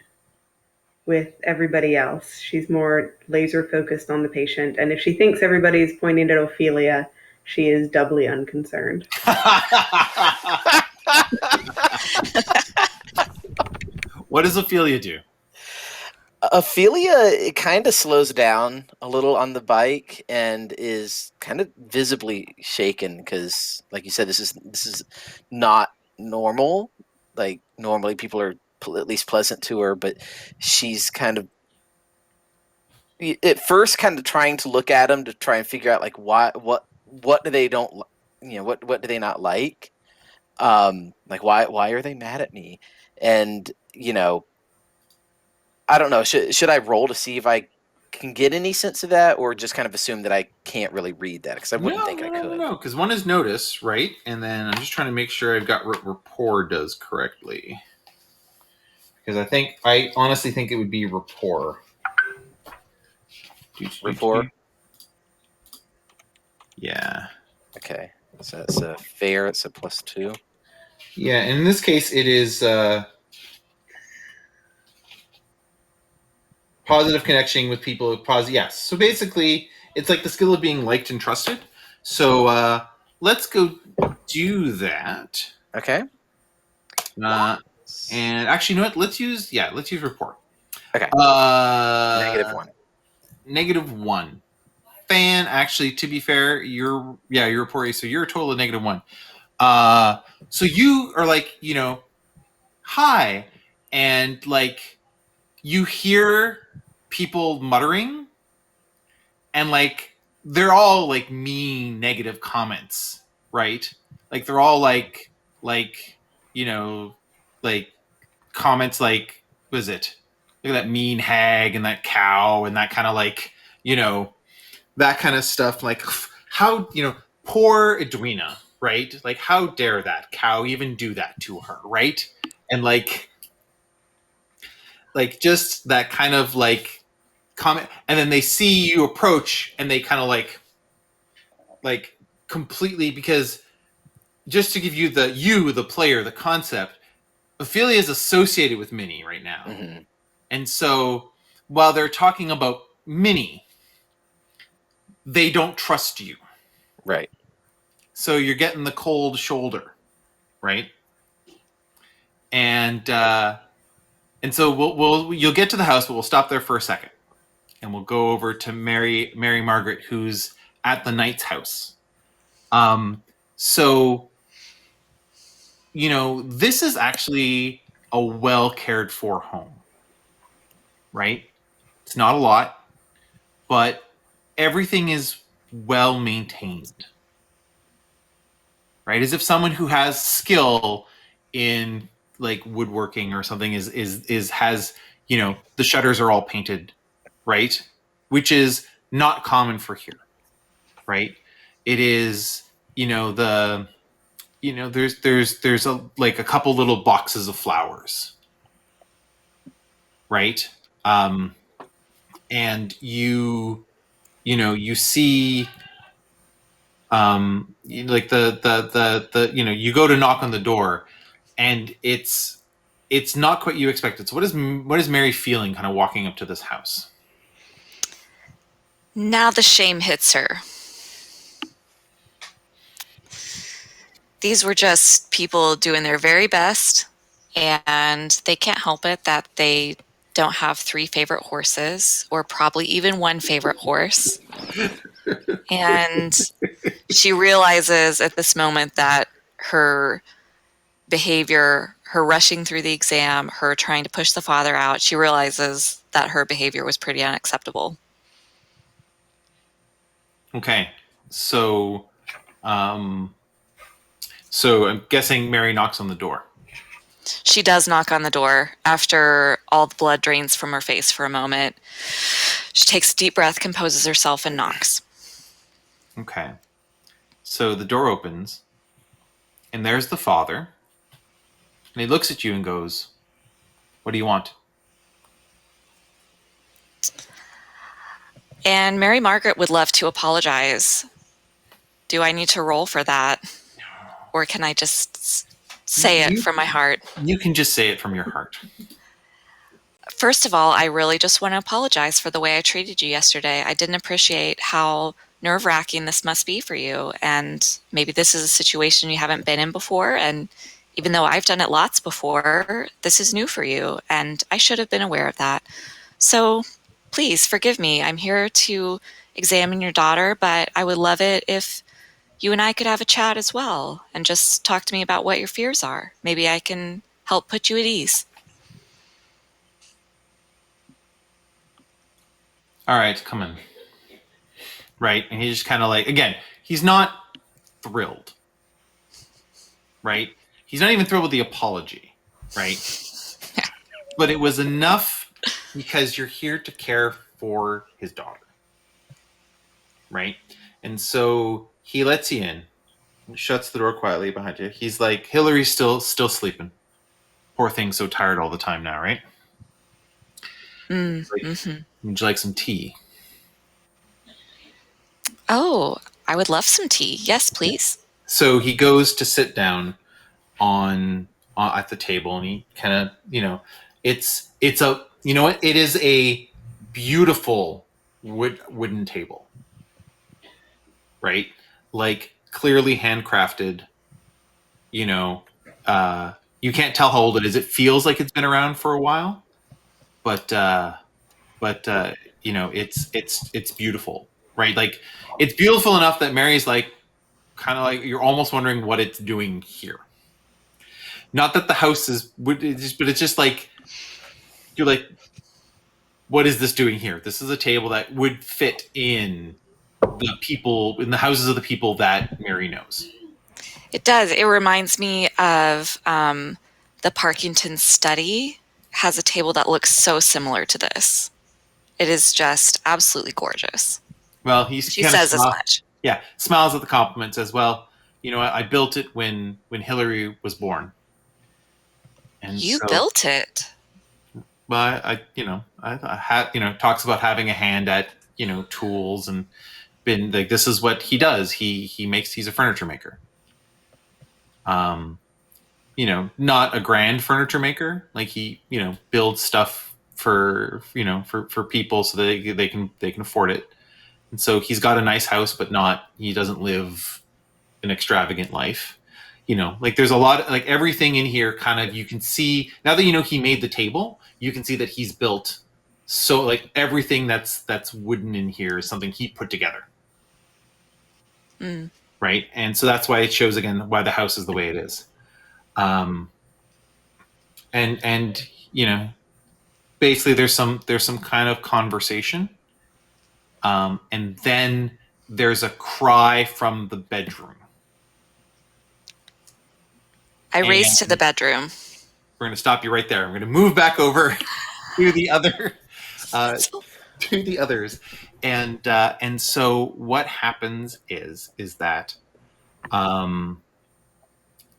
with everybody else. She's more laser focused on the patient, and if she thinks everybody is pointing at Ophelia, she is doubly unconcerned. What does Ophelia do? Ophelia kind of slows down a little on the bike and is kind of visibly shaken because, like you said, this is not normal. Like normally people are at least pleasant to her, but she's kind of at first kind of trying to look at him to try and figure out like what do they don't what do they not like, like why are they mad at me, and I don't know. Should I roll to see if I can get any sense of that, or just kind of assume that I can't really read that? Because I wouldn't think I could. No, because one is notice, right? And then I'm just trying to make sure I've got what rapport does correctly. Because I honestly think it would be rapport. Rapport? Yeah. Okay. So that's a fair. It's a +2. Yeah, and in this case, it is positive connection with people. Yes. So basically, it's like the skill of being liked and trusted. So let's go do that. Okay. And actually, you know what? Let's use rapport. Okay. -1. -1. Fan, actually, to be fair, your rapport. So you're a total of -1. So you are like, hi, and like you hear people muttering, and like they're all like mean, negative comments, right? Like they're all like like comments like, what is it? Look at that mean hag and that cow and that kind of like, that kind of stuff. Like how, poor Edwina, right? Like how dare that cow even do that to her, right? And like just that kind of like comment, and then they see you approach and they kind of like completely, because just to give you the player, the concept, Ophelia is associated with Minnie right now. Mm-hmm. And so while they're talking about Minnie, they don't trust you. Right. So you're getting the cold shoulder, right? And so you'll get to the house, but we'll stop there for a second. And we'll go over to Mary Margaret, who's at the knight's house. So this is actually a well cared for home, right? It's not a lot, but everything is well maintained, right? As if someone who has skill in like woodworking or something has, the shutters are all painted, right? Which is not common for here, right? It is, there's a couple little boxes of flowers, right? And you see, like you go to knock on the door, and it's not quite you expected. So what is Mary feeling kind of walking up to this house? Now the shame hits her. These were just people doing their very best, and they can't help it that they don't have 3 favorite horses, or probably even 1 favorite horse. And she realizes at this moment that her behavior, her rushing through the exam, her trying to push the father out, she realizes that her behavior was pretty unacceptable. Okay, so I'm guessing Mary knocks on the door. She does knock on the door after all the blood drains from her face for a moment. She takes a deep breath, composes herself, and knocks. Okay. So the door opens, and there's the father, and he looks at you and goes, "What do you want?" And Mary Margaret would love to apologize. Do I need to roll for that? Or can I just say it from my heart? You can just say it from your heart. First of all, I really just want to apologize for the way I treated you yesterday. I didn't appreciate how nerve-wracking this must be for you. And maybe this is a situation you haven't been in before. And even though I've done it lots before, this is new for you. And I should have been aware of that. So please forgive me. I'm here to examine your daughter, but I would love it if you and I could have a chat as well and just talk to me about what your fears are. Maybe I can help put you at ease. All right, come in. Right, and he's just kind of like, again, he's not thrilled, right? He's not even thrilled with the apology, right? But it was enough because you're here to care for his daughter, right? And so he lets you in, shuts the door quietly behind you. He's like, "Hillary's still sleeping. Poor thing, so tired all the time now, right? Would you like some tea?" Oh, I would love some tea. Yes, please. So he goes to sit down on at the table, and he kind of, it's a, it is a beautiful wooden table, right? Like clearly handcrafted. You can't tell how old it is. It feels like it's been around for a while, but it's beautiful, right? Like it's beautiful enough that Mary's like, kind of like, you're almost wondering what it's doing here. Not that the house is, but it's just like, you're like, what is this doing here? This is a table that would fit in the houses of the people that Mary knows. It does. It reminds me of the Parkington study has a table that looks so similar to this. It is just absolutely gorgeous. Well, she says as much. Yeah, smiles at the compliment, says, "Well, I built it when Hillary was born." And you built it. Well, I talks about having a hand at tools, and been like, this is what he does. He's a furniture maker. Not a grand furniture maker. Like he builds stuff for people so that they can afford it. And so he's got a nice house, but he doesn't live an extravagant life. Like there's a lot, like everything in here kind of, you can see, now that he made the table, you can see that he's built, so like everything that's wooden in here is something he put together. Right? And so that's why it shows, again, why the house is the way it is. And basically there's some kind of conversation, and then there's a cry from the bedroom. I race to the bedroom. We're going to stop you right there. I'm going to move back over to the other, to the others, and so what happens is that,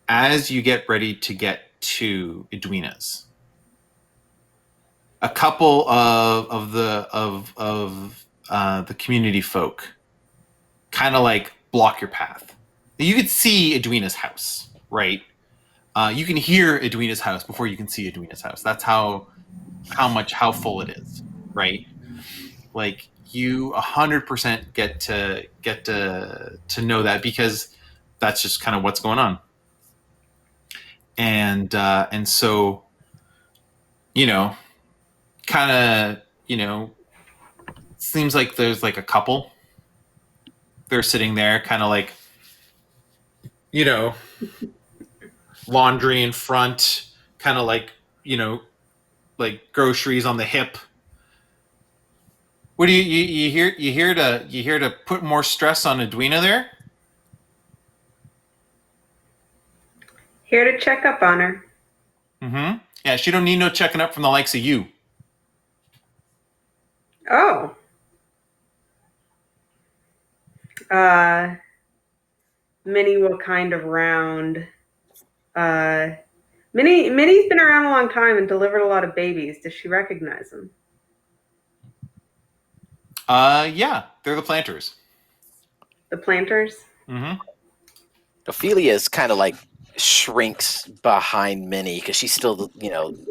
as you get ready to get to Edwina's, a couple of the community folk kind of like block your path. You could see Edwina's house, right? You can hear Edwina's house before you can see Edwina's house. That's how full it is, right? Like you 100% get to know that, because that's just kind of what's going on. And so, kind of, seems like there's like a couple. They're sitting there kind of like, laundry in front, kind of like, like groceries on the hip. What do you hear? You here to put more stress on Edwina there? Here to check up on her. Mm-hmm. Yeah, she don't need no checking up from the likes of you. Oh. Minnie will kind of round. Minnie's been around a long time and delivered a lot of babies. Does she recognize them? Yeah, they're the planters. The planters? Mm-hmm. Ophelia's kind of like shrinks behind Minnie because she's still,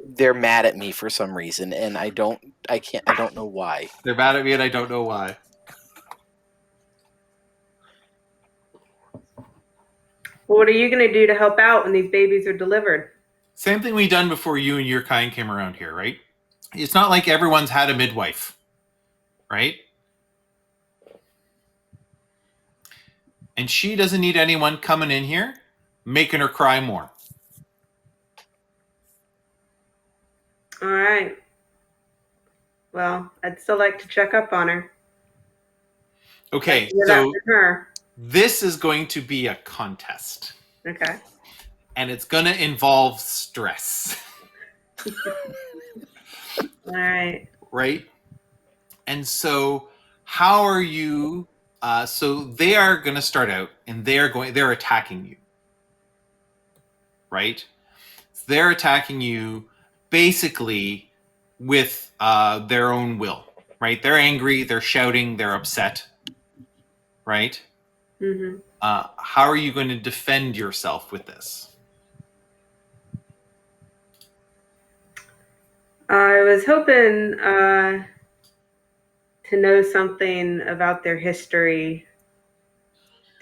they're mad at me for some reason, and I don't know why. They're mad at me, and I don't know why. Well, what are you going to do to help out when these babies are delivered? Same thing we done before you and your kind came around here, right? It's not like everyone's had a midwife, right? And she doesn't need anyone coming in here making her cry more. All right. Well, I'd still like to check up on her. Okay, so this is going to be a contest. Okay. And it's going to involve stress. All right. Right? And so how are you... so they are going to start out, and they're attacking you. Right? So they're attacking you basically with their own will. Right? They're angry, they're shouting, they're upset. Right? Mm-hmm. How are you going to defend yourself with this? I was hoping to know something about their history,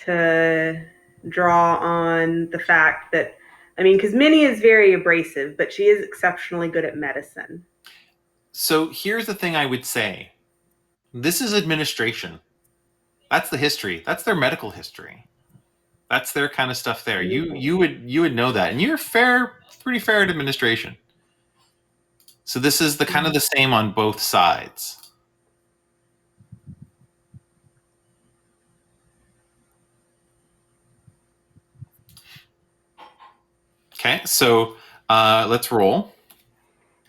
to draw on the fact that, because Minnie is very abrasive, but she is exceptionally good at medicine. So here's the thing I would say. This is administration. That's the history. That's their medical history. That's their kind of stuff there. Mm-hmm. You would know that. And you're pretty fair at administration. So this is the kind of the same on both sides. Okay, so let's roll.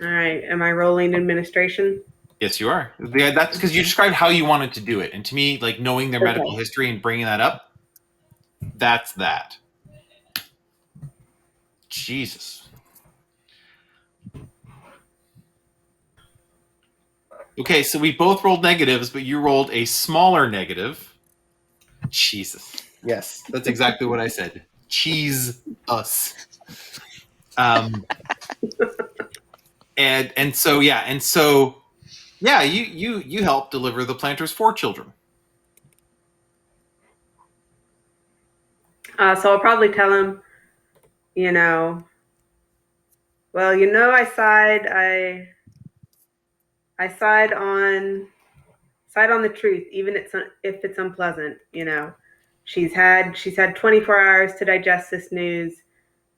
All right. Am I rolling administration? Yes, you are. Yeah, that's because you described how you wanted to do it. And to me, like knowing their medical history and bringing that up, that's that. Jesus. Okay, so we both rolled negatives, but you rolled a smaller negative. Jesus. Yes, that's exactly what I said. Cheese us. And so you helped deliver the planters 4 children. So I'll probably tell him, I side on the truth, even if it's unpleasant. She's had 24 hours to digest this news.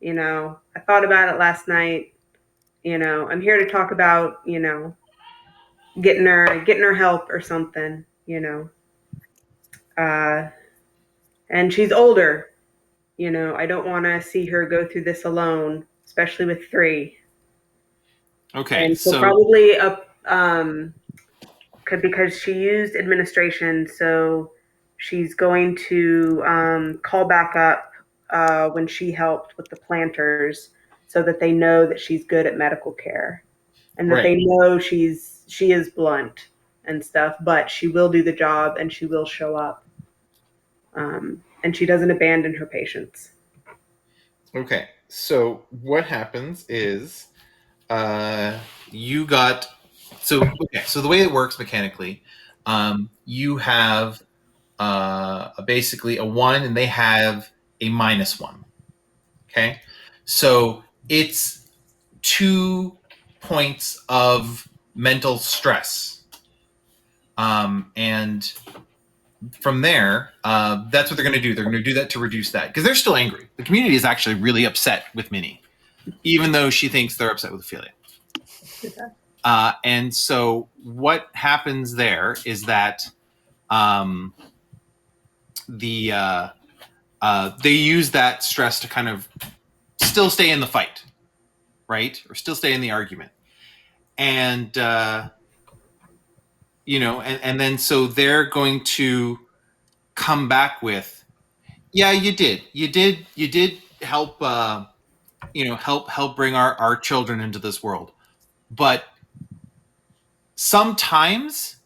I thought about it last night. I'm here to talk about, getting her help or something, Uh, and she's older. I don't want to see her go through this alone, especially with 3. Okay, And so so probably because she used administration, so she's going to call back up when she helped with the planters, so that they know that she's good at medical care, and that right. they know she is blunt and stuff, but she will do the job and she will show up, and she doesn't abandon her patients. Okay, so what happens is you got so the way it works mechanically, you have basically a 1 and they have a -1. Okay, so it's 2 points of mental stress, and from there, that's what they're going to do. They're going to do that to reduce that because they're still angry. The community is actually really upset with Minnie, even though she thinks they're upset with Ophelia. And so what happens there is that they use that stress to kind of still stay in the fight, right? Or still stay in the argument. And, and then so they're going to come back with, yeah, you did help, help bring our children into this world. But sometimes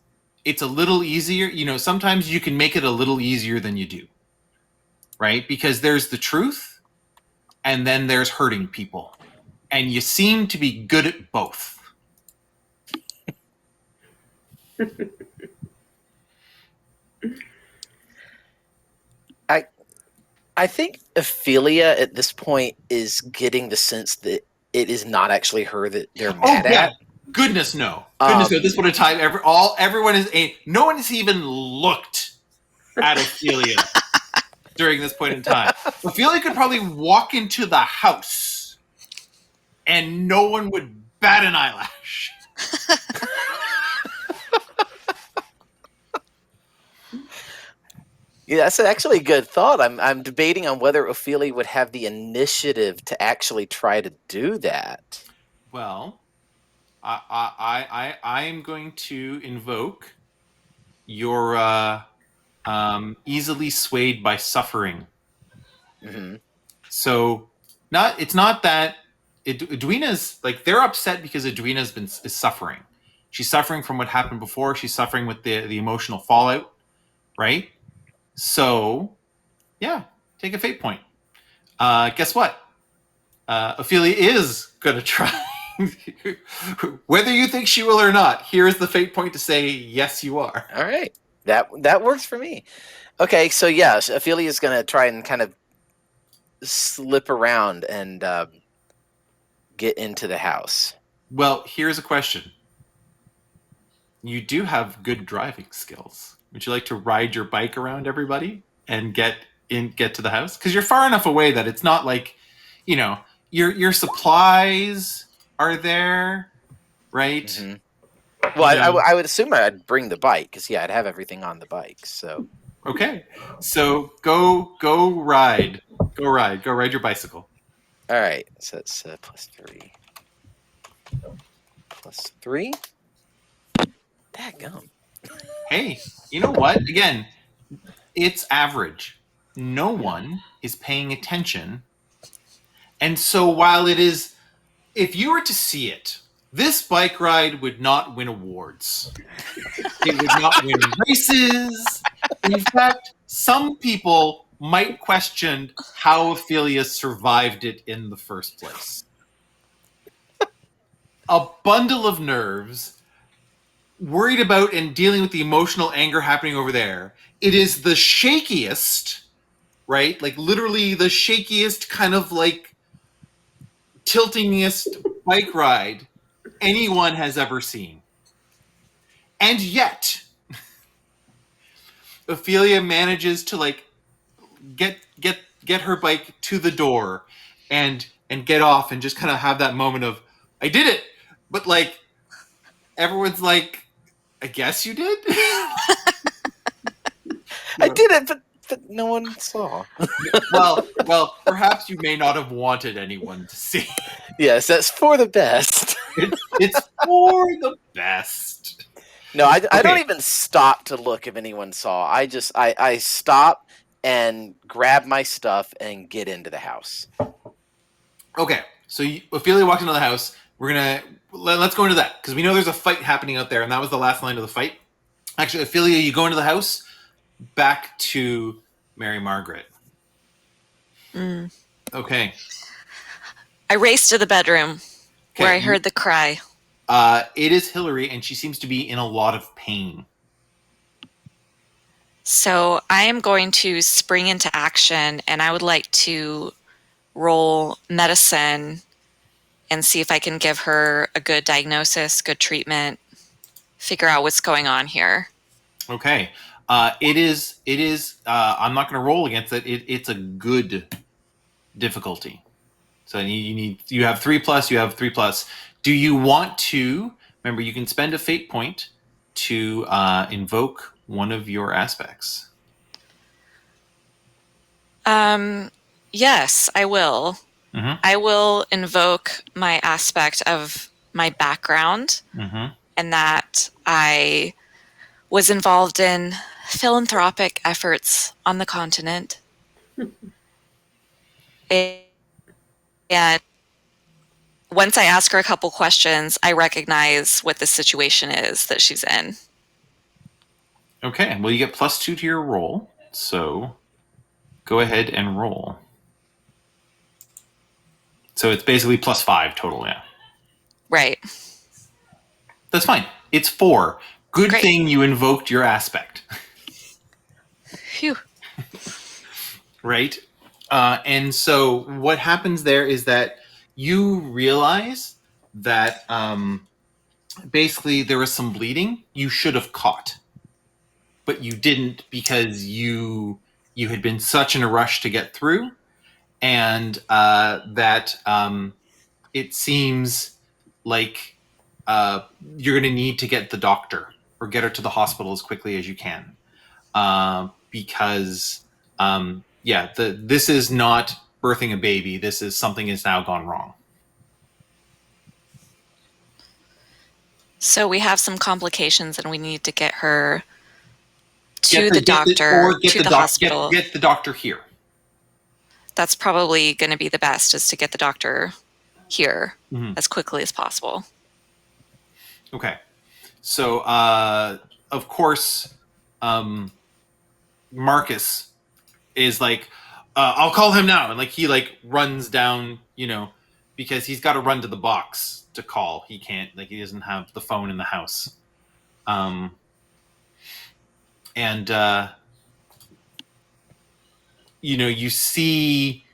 it's a little easier, sometimes you can make it a little easier than you do, right? Because there's the truth and then there's hurting people. And you seem to be good at both. I think Ophelia at this point is getting the sense that it is not actually her that they're mad at. Goodness no. Goodness no. At this point in time, everyone is no one has even looked at Ophelia during this point in time. Ophelia could probably walk into the house and no one would bat an eyelash. Yeah, that's actually a good thought. I'm debating on whether Ophelia would have the initiative to actually try to do that. Well, I'm going to invoke your easily swayed by suffering. Mm-hmm. So it's not that Edwina's like they're upset because Edwina's is suffering. She's suffering from what happened before. She's suffering with the emotional fallout, right? So, yeah, take a fate point. Guess what? Ophelia is going to try. Whether you think she will or not, here's the fate point to say, yes, you are. All right. That works for me. Okay, so yes, Ophelia is going to try and kind of slip around and get into the house. Well, here's a question. You do have good driving skills. Would you like to ride your bike around everybody and get to the house? Because you're far enough away that it's not like, your supplies are there, right? Mm-hmm. Well, I would assume I'd bring the bike because I'd have everything on the bike. So okay, so go ride your bicycle. All right, so it's plus 3. Dadgum. Hey, you know what? Again, it's average. No one is paying attention. And so while it is, if you were to see it, this bike ride would not win awards. It would not win races. In fact, some people might question how Ophelia survived it in the first place. A bundle of nerves, worried about and dealing with the emotional anger happening over there. It is the shakiest, right? Like literally the shakiest, kind of like tiltingest bike ride anyone has ever seen. And yet, Ophelia manages to like get her bike to the door and get off and just kind of have that moment of, I did it, but like everyone's like, I guess you did. I did it, but no one saw. well, perhaps you may not have wanted anyone to see. Yes, that's for the best. It's for the best. No, I don't even stop to look if anyone saw. I stop and grab my stuff and get into the house. Okay, so Ophelia walked into the house. Let's go into that, because we know there's a fight happening out there, and that was the last line of the fight. Actually, Ophelia, you go into the house, back to Mary Margaret. Okay. I raced to the bedroom where I heard the cry. It is Hillary, and she seems to be in a lot of pain. So I am going to spring into action, and I would like to roll medicine and see if I can give her a good diagnosis, good treatment, figure out what's going on here. Okay. It is. I'm not going to roll against it. It's a good difficulty. So you have 3+. You have 3+. Do you want to? Remember, you can spend a fate point to invoke one of your aspects. Yes, I will. Mm-hmm. I will invoke my aspect of my background, and that I was involved in philanthropic efforts on the continent. And once I ask her a couple questions, I recognize what the situation is that she's in. Okay. Well, you get +2 to your roll. So go ahead and roll. So it's basically +5 total, yeah. Right. That's fine. It's 4. Good Great. thing you invoked your aspect. Phew. Right? And so what happens there is that you realize that basically there was some bleeding you should have caught, but you didn't, because you had been such in a rush to get through, and that it seems like you're going to need to get the doctor or get her to the hospital as quickly as you can, because this is not birthing a baby. This is something has now gone wrong. So we have some complications, and we need to get her to the doctor, to the hospital. Get the doctor here. That's probably going to be the best, is to get the doctor here as quickly as possible. Okay. So, of course, Marcus is like, I'll call him now. And like, he like runs down, because he's got to run to the box to call. He can't, he doesn't have the phone in the house. You see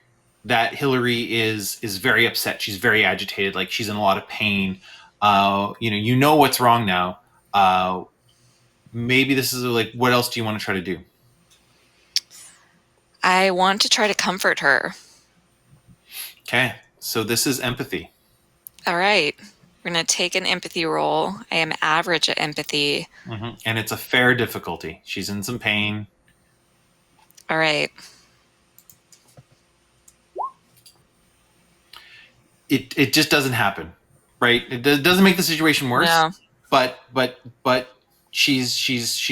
that Hillary is very upset. She's very agitated. Like, she's in a lot of pain. You know what's wrong now. Maybe this is like, what else do you want to try to do? I want to try to comfort her. Okay. So this is empathy. All right. We're going to take an empathy roll. I am average at empathy. And it's a fair difficulty. She's in some pain. All right. It just doesn't happen, right? It doesn't make the situation worse. No. But she's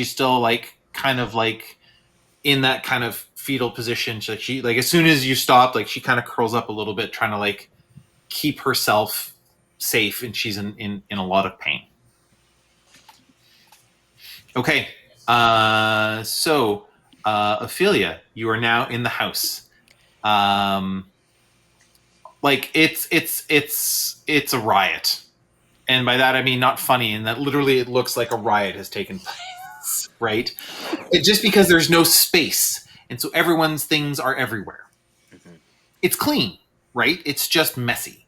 still like kind of like in that kind of fetal position. So she like, as soon as you stop, like she kind of curls up a little bit, trying to like keep herself safe, and she's in a lot of pain. Okay. So Ophelia, you are now in the house. Like it's a riot. And by that I mean not funny, and that literally it looks like a riot has taken place, right? It's just because there's no space, and so everyone's things are everywhere. It's clean, right? It's just messy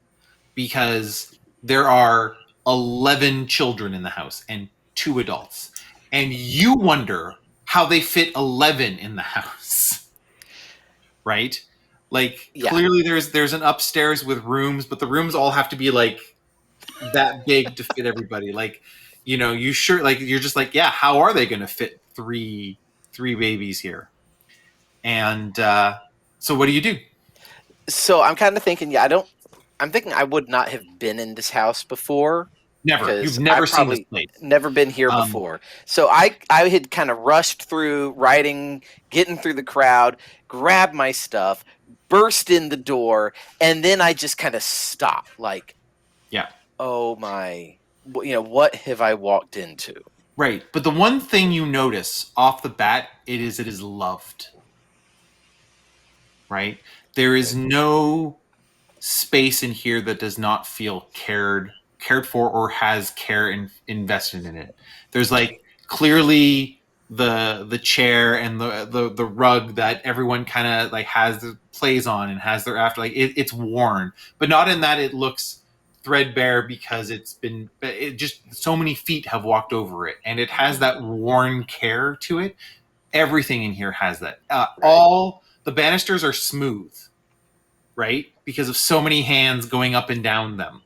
because there are 11 children in the house and 2 adults, and you wonder how they fit 11 in the house, right? Like Yeah. clearly there's an upstairs with rooms, but the rooms all have to be like that big to fit everybody. Like, you sure, like, you're just like, yeah, how are they going to fit three babies here? And so what do you do? So I'm kind of thinking, I'm thinking I would not have been in this house before. Never. Because You've never I've seen this probably place. never been here before. So I had kind of rushed through writing, getting through the crowd, grabbed my stuff, burst in the door, and then I just kind of stopped. Like, Yeah. oh my, what have I walked into? Right. But the one thing you notice off the bat, it is loved. Right? There is no space in here that does not feel cared for or has care invested in it. There's like clearly the chair and the rug that everyone kind of like plays on and has their after, like it's worn, but not in that it looks threadbare because it just so many feet have walked over it, and it has that worn care to it. Everything in here has that. Right. All the banisters are smooth, right? Because of so many hands going up and down them,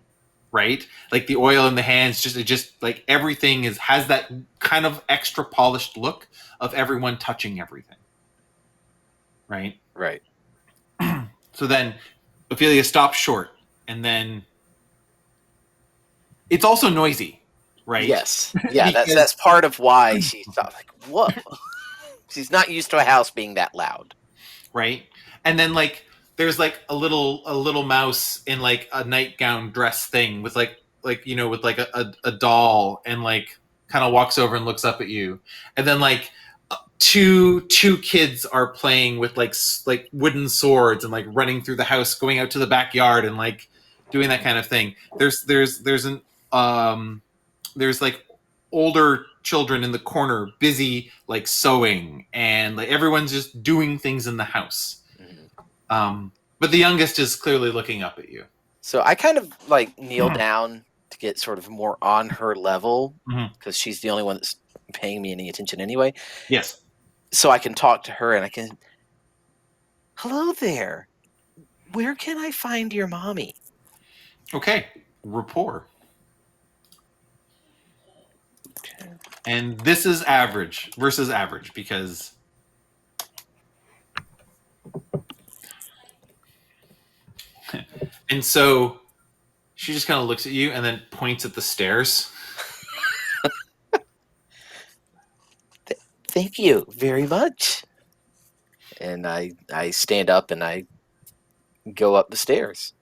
right? Like the oil in the hands, just like everything has that kind of extra polished look of everyone touching everything, right? Right. So then Ophelia stops short, and then it's also noisy, right? Yes. Yeah, that's part of why she thought, like, whoa. She's not used to a house being that loud. Right? And then like there's like a little mouse in like a nightgown dress thing with like with like a doll, and like kind of walks over and looks up at you. And then like two kids are playing with like wooden swords and like running through the house, going out to the backyard and like doing that kind of thing. There's like older children in the corner busy like sewing, and like everyone's just doing things in the house. But the youngest is clearly looking up at you. So I kind of like kneel down to get sort of more on her level, because she's the only one that's paying me any attention anyway. Yes. So I can talk to her and I can, hello there. Where can I find your mommy? Okay. Rapport. Okay. And this is average versus average, because and so she just kind of looks at you and then points at the stairs. Thank you very much. And I stand up and I go up the stairs.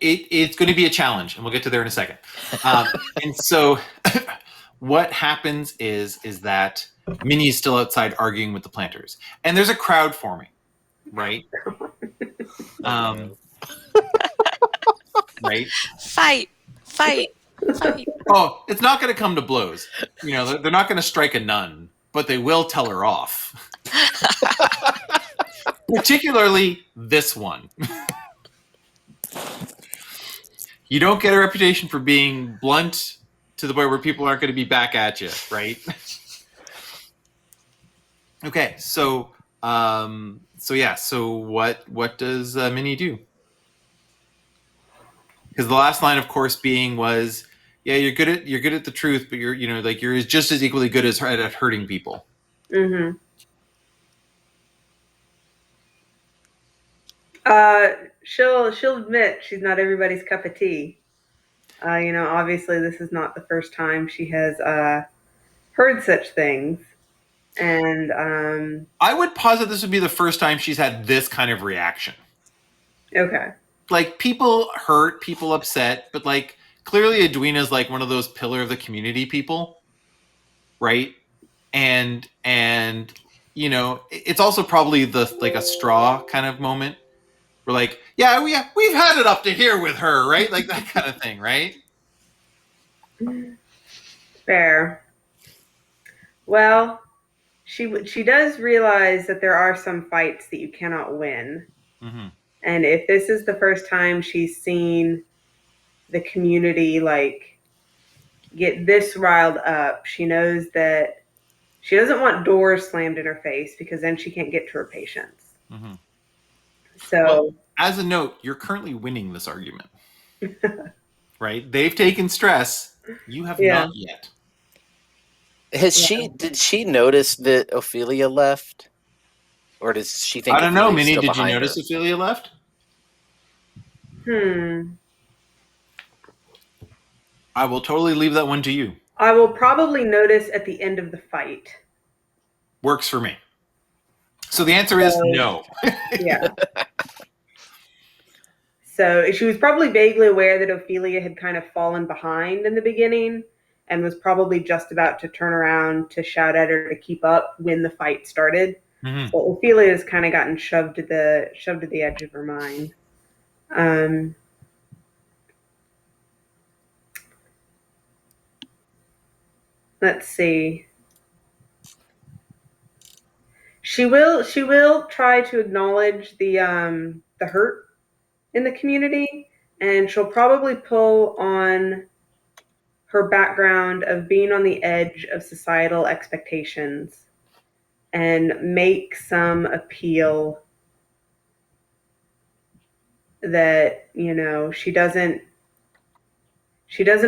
It's going to be a challenge, and we'll get to there in a second. And so what happens is that Minnie is still outside arguing with the planters, and there's a crowd forming, right? Right? Fight. Oh, it's not going to come to blows. They're not going to strike a nun, but they will tell her off. Particularly this one. You don't get a reputation for being blunt to the point where people aren't going to be back at you, right? Okay, so what does Minnie do? Because the last line, of course, was, yeah, you're good at the truth, but you're just as equally good as at hurting people. Mm-hmm. She'll admit she's not everybody's cup of tea. Obviously this is not the first time she has heard such things. And I would posit this would be the first time she's had this kind of reaction. Okay. Like, people hurt, people upset, but like clearly Edwina's like one of those pillar of the community people, right? And it's also probably like a straw kind of moment. We're like, yeah, we've had it up to here with her, right? Like that kind of thing, right? Fair. Well, she does realize that there are some fights that you cannot win. Mm-hmm. And if this is the first time she's seen the community like get this riled up, she knows that she doesn't want doors slammed in her face, because then she can't get to her patients. Mm-hmm. So, Well, as a note, you're currently winning this argument. Right? They've taken stress. You have yeah. not yet. Did she notice that Ophelia left? Or does she think I don't know, Ophelia's Minnie. still Did you behind notice her? Ophelia left? I will totally leave that one to you. I will probably notice at the end of the fight. Works for me. So the answer is no. Yeah. So she was probably vaguely aware that Ophelia had kind of fallen behind in the beginning and was probably just about to turn around to shout at her to keep up when the fight started. Mm-hmm. So Ophelia's kind of gotten shoved to the edge of her mind. Let's see. She will try to acknowledge the hurt in the community, and she'll probably pull on her background of being on the edge of societal expectations and make some appeal that, she doesn't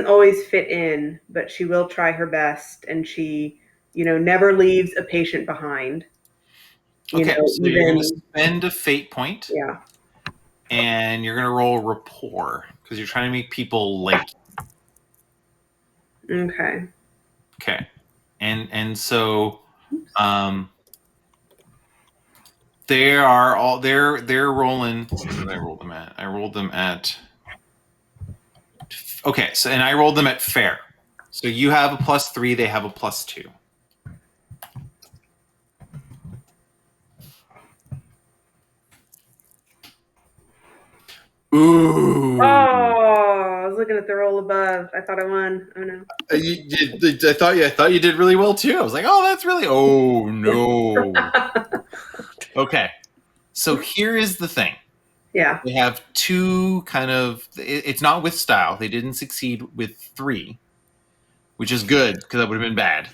always fit in, but she will try her best, and she, never leaves a patient behind. Okay, so you're going to Even, spend a fate point. yeah. And you're going to roll rapport because you're trying to make people like you. Okay. Okay. And so they're rolling. What did I roll them at? I rolled them at okay, so and I rolled them at fair. So you have a +3, they have a +2. Ooh. Oh, I was looking at the roll above. I thought I won. Oh no. I thought you did really well too. I was like, oh, that's really. Oh no. Okay, so here is the thing. Yeah. They have two kind of. It's not with style. They didn't succeed with 3, which is good because that would have been bad.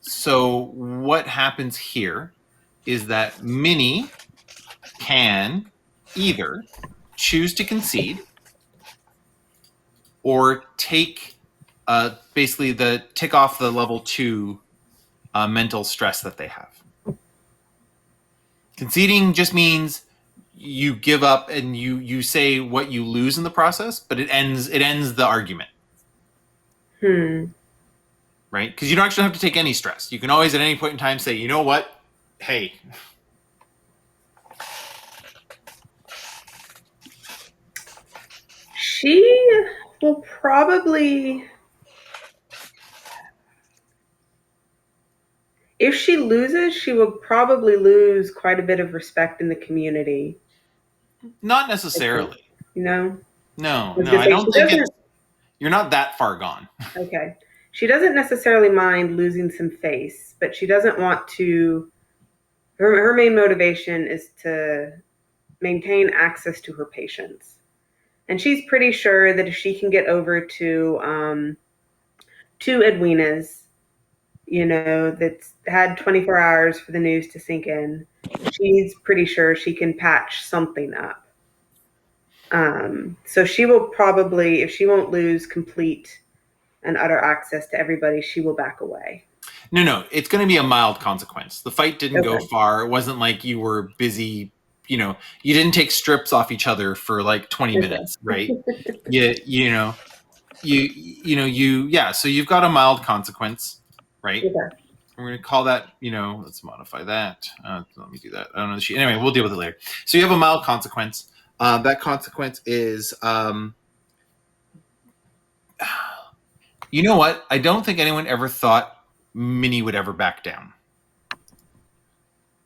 So what happens here is that Minnie can either choose to concede or take basically the tick off the level 2 mental stress that they have. Conceding just means you give up and you say what you lose in the process, but it ends the argument. Right? Because you don't actually have to take any stress. You can always at any point in time say, you know what? Hey. She will probably, if she loses, she will probably lose quite a bit of respect in the community. Not necessarily. No, I don't think it's. You're not that far gone. Okay. She doesn't necessarily mind losing some face, but she doesn't want to. Her main motivation is to maintain access to her patients. And she's pretty sure that if she can get over to Edwina's, that's had 24 hours for the news to sink in, she's pretty sure she can patch something up. So she will probably, if she won't lose complete and utter access to everybody, she will back away. No, it's going to be a mild consequence. The fight didn't go far. It wasn't like you were busy, you didn't take strips off each other for like 20 minutes, right? So you've got a mild consequence, right? Okay. We're going to call that, let's modify that. Let me do that. I don't know the sheet. Anyway, we'll deal with it later. So you have a mild consequence. That consequence is, you know what? I don't think anyone ever thought Minnie would ever back down.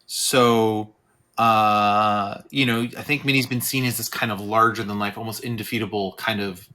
So, I think Minnie's been seen as this kind of larger than life, almost indefeatable kind of